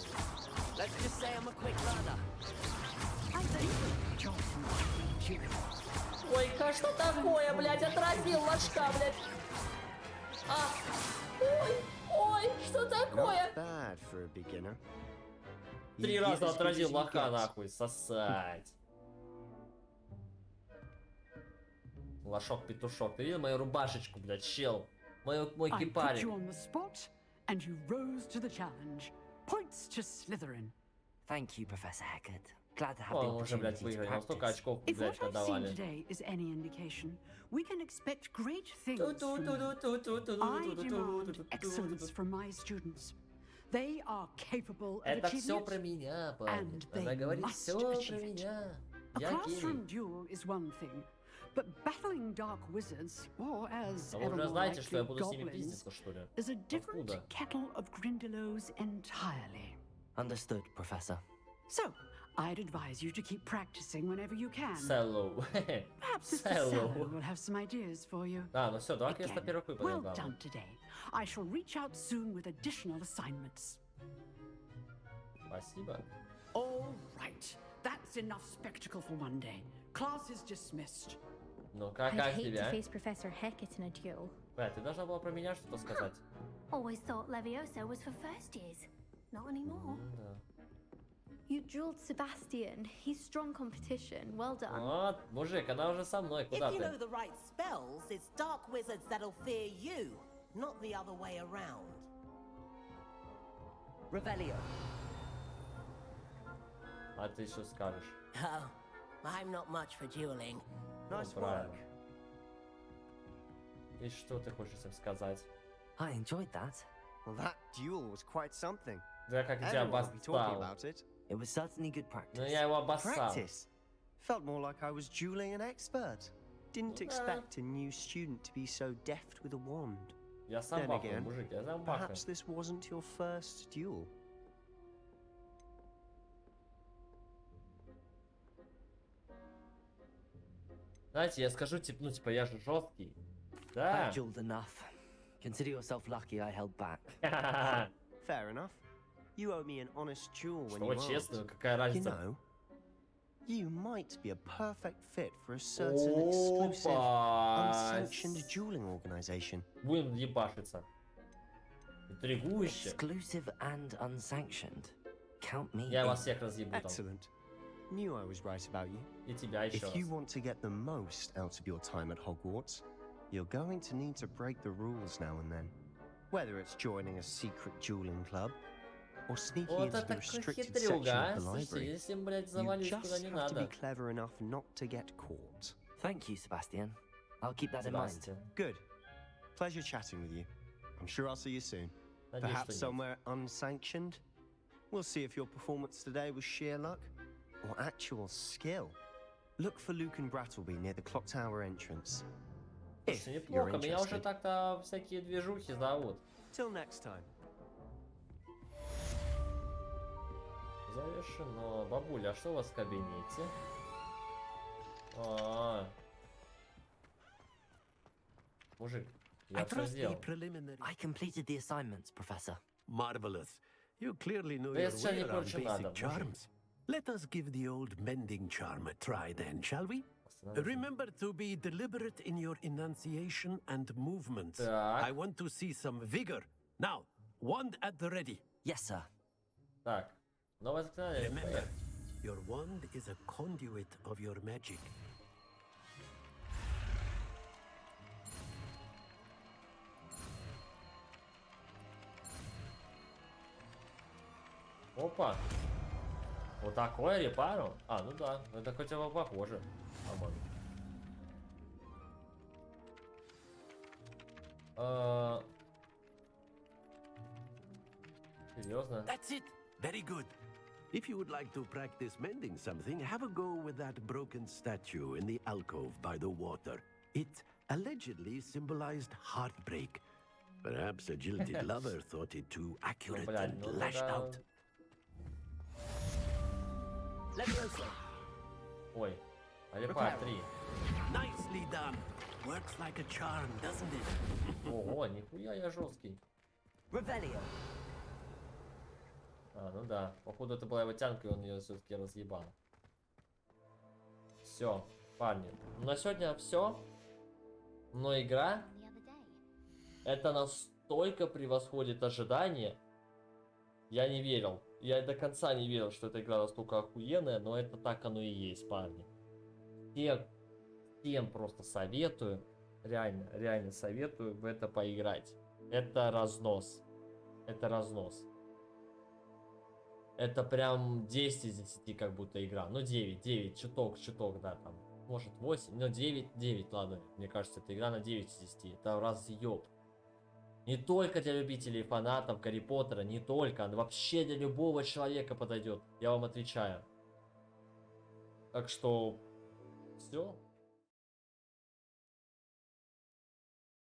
[SPEAKER 10] Let's just say I'm a quick learner.
[SPEAKER 1] Ой, что такое, блядь, отразил ложка, блядь. А, ой, что такое?
[SPEAKER 14] Not bad for a beginner.
[SPEAKER 1] 3 раза отразил лоха, нахуй, сосать. Лошок-петушок, ты видел мою рубашечку, блядь, чел? Мой
[SPEAKER 15] I put
[SPEAKER 1] кипарик.
[SPEAKER 15] you on the spot, and you rose to the challenge. Points to Slytherin.
[SPEAKER 10] Thank you, Professor Hecat. Glad to have the
[SPEAKER 1] Он уже, блядь,
[SPEAKER 10] opportunity to
[SPEAKER 1] выиграл, он столько
[SPEAKER 10] practice.
[SPEAKER 1] очков,
[SPEAKER 15] If
[SPEAKER 1] блядь,
[SPEAKER 15] what I've seen
[SPEAKER 1] надавали.
[SPEAKER 15] today is any indication, we can expect great things from you. I demand excellence from my students. They are capable of
[SPEAKER 1] Это
[SPEAKER 15] achieving
[SPEAKER 1] все
[SPEAKER 15] it,
[SPEAKER 1] про меня, парни.
[SPEAKER 15] and
[SPEAKER 1] Она
[SPEAKER 15] they
[SPEAKER 1] говорит
[SPEAKER 15] must
[SPEAKER 1] все про
[SPEAKER 15] achieve it.
[SPEAKER 1] меня.
[SPEAKER 15] A
[SPEAKER 1] Я
[SPEAKER 15] classroom
[SPEAKER 1] гений.
[SPEAKER 15] duel is one thing, but battling dark wizards, or as
[SPEAKER 1] А вы
[SPEAKER 15] ever
[SPEAKER 1] уже
[SPEAKER 15] more
[SPEAKER 1] знаете, что я
[SPEAKER 15] likely,
[SPEAKER 1] буду с ними
[SPEAKER 15] goblins,
[SPEAKER 1] пиздиться, что ли?
[SPEAKER 15] is a different
[SPEAKER 1] Откуда?
[SPEAKER 15] kettle of Grindylows entirely.
[SPEAKER 10] Understood, Professor.
[SPEAKER 15] So, I'd advise you to keep practicing whenever you can.
[SPEAKER 1] Cello.
[SPEAKER 15] Perhaps Mr.
[SPEAKER 1] Cello.
[SPEAKER 15] Cello will have some ideas for you.
[SPEAKER 1] Да, ну все, давай я
[SPEAKER 15] Again,
[SPEAKER 1] первый
[SPEAKER 15] well
[SPEAKER 1] выполнил.
[SPEAKER 15] done today. I shall reach out soon with additional assignments.
[SPEAKER 1] Спасибо.
[SPEAKER 15] All right. That's enough spectacle for one day. Class is dismissed.
[SPEAKER 1] Ну, как
[SPEAKER 11] I'd hate to
[SPEAKER 1] тебя?
[SPEAKER 11] face Professor Hecat in a duel.
[SPEAKER 1] Ты должна была про меня что-то сказать.
[SPEAKER 11] Always thought Leviosa was for first years. Not anymore.
[SPEAKER 1] Да.
[SPEAKER 11] You dueled Sebastian. He's strong competition. Well done.
[SPEAKER 1] Вот, мужик, она уже со мной. Куда
[SPEAKER 17] If you
[SPEAKER 1] ты?
[SPEAKER 17] know the right spells, it's dark wizards that'll fear you, not the other way around.
[SPEAKER 10] Revelio.
[SPEAKER 1] А ты что скажешь?
[SPEAKER 17] Oh, I'm not much for dueling. Nice
[SPEAKER 1] Ну,
[SPEAKER 17] work.
[SPEAKER 1] правильно. И что ты хочешь им сказать?
[SPEAKER 10] I enjoyed that.
[SPEAKER 14] Well, that duel was quite something.
[SPEAKER 1] Да как тебя
[SPEAKER 14] Everyone will be talking
[SPEAKER 1] обоссал.
[SPEAKER 14] about it.
[SPEAKER 10] It was certainly good
[SPEAKER 1] Ну
[SPEAKER 10] practice.
[SPEAKER 1] я его обоссал.
[SPEAKER 14] Practice. Felt more like I was dueling an expert. Didn't expect a new student to be so deft with a wand.
[SPEAKER 1] Я сам
[SPEAKER 14] Then
[SPEAKER 1] бахаю,
[SPEAKER 14] again,
[SPEAKER 1] мужик, я сам бахаю.
[SPEAKER 14] perhaps this wasn't your first duel.
[SPEAKER 1] Знаете, я скажу, типа, ну, типа, я же жесткий. Да.
[SPEAKER 10] I dueled enough. Consider yourself lucky I held back.
[SPEAKER 14] Fair enough. You owe me an honest duel when
[SPEAKER 1] Что
[SPEAKER 14] you
[SPEAKER 1] честно,
[SPEAKER 14] asked.
[SPEAKER 1] какая
[SPEAKER 14] You
[SPEAKER 1] разница?
[SPEAKER 14] know, you might be a perfect fit for a certain exclusive,
[SPEAKER 1] Опа!
[SPEAKER 14] unsanctioned dueling organization.
[SPEAKER 1] Будем ебашиться. Интригующе.
[SPEAKER 10] Exclusive and unsanctioned. Count me
[SPEAKER 1] Я
[SPEAKER 10] in.
[SPEAKER 1] вас всех разъебу там.
[SPEAKER 14] Excellent. Knew I was right about you.
[SPEAKER 1] И тебя еще
[SPEAKER 14] If you
[SPEAKER 1] раз.
[SPEAKER 14] want to get the most out of your time at Hogwarts, you're going to need to break the rules now and then. Whether it's joining a secret dueling club or sneaking
[SPEAKER 1] Вот
[SPEAKER 14] into the
[SPEAKER 1] это
[SPEAKER 14] restricted section
[SPEAKER 1] хитрюга,
[SPEAKER 14] of
[SPEAKER 1] а?
[SPEAKER 14] the
[SPEAKER 1] Слушайте,
[SPEAKER 14] library.
[SPEAKER 1] если, блядь,
[SPEAKER 14] You
[SPEAKER 1] завалюсь куда
[SPEAKER 14] just
[SPEAKER 1] не
[SPEAKER 14] have to be
[SPEAKER 1] надо.
[SPEAKER 14] clever enough not to get caught.
[SPEAKER 10] Thank you, Sebastian. I'll keep that in mind.
[SPEAKER 1] Себастьян.
[SPEAKER 14] Good. Pleasure chatting with you. I'm sure I'll see you soon.
[SPEAKER 1] Надеюсь,
[SPEAKER 14] Perhaps
[SPEAKER 1] что нет.
[SPEAKER 14] somewhere unsanctioned. We'll see if your performance today was sheer luck or actual skill. Look for Luke and Brattleby near the clock tower entrance. If
[SPEAKER 1] Слушай,
[SPEAKER 14] you're
[SPEAKER 1] неплохо, меня уже
[SPEAKER 14] interested.
[SPEAKER 1] так-то всякие движухи зовут.
[SPEAKER 14] Till next time.
[SPEAKER 1] Завершено. Бабуля, а что у вас в кабинете? Мужик, я все сделал.
[SPEAKER 8] preliminary.
[SPEAKER 10] I completed the assignments, Professor.
[SPEAKER 8] Marvelous. You clearly know
[SPEAKER 1] Да
[SPEAKER 8] your
[SPEAKER 1] если сейчас не
[SPEAKER 8] way around
[SPEAKER 1] короче надо,
[SPEAKER 8] basic charms. Let us give the old mending charm a try then, shall we? Remember to be deliberate in your enunciation and movements.
[SPEAKER 1] Так.
[SPEAKER 8] I want to see some vigor. Now, wand at the ready.
[SPEAKER 10] Yes, sir.
[SPEAKER 1] Так, новое заклинание.
[SPEAKER 8] Remember, your wand is a conduit of your magic.
[SPEAKER 1] Опа. Вот такое репару? А, ну да, это хотя бы похоже. Серьезно?
[SPEAKER 8] That's it. Very good. If you would like to practice mending something, have a go with that broken statue in the alcove by the water. It allegedly symbolized heartbreak. Perhaps a jilted lover thought it too accurate and lashed out.
[SPEAKER 10] Leviosa.
[SPEAKER 1] Ой, а репар 3.
[SPEAKER 8] Nicely done. Works like a charm, doesn't it?
[SPEAKER 1] Ого, нихуя я жесткий.
[SPEAKER 10] Revelio.
[SPEAKER 1] А, ну да. Походу это была его тянка, и он ее все-таки разъебал. Все, парни. На сегодня все. Но игра это настолько превосходит ожидания. Я не верил. Я до конца не верил, что эта игра настолько охуенная, но это так оно и есть, парни. Всем просто советую. Реально советую в это поиграть. Это разнос. Это разнос. Это прям 10 из 10 как будто игра. Ну 9, чуток, да, там. Может 8, но 9, ладно. Мне кажется, это игра на 9 из 10. Это разъеб. Не только для любителей и фанатов Гарри Поттера, не только, она вообще для любого человека подойдет, я вам отвечаю. Так что, все.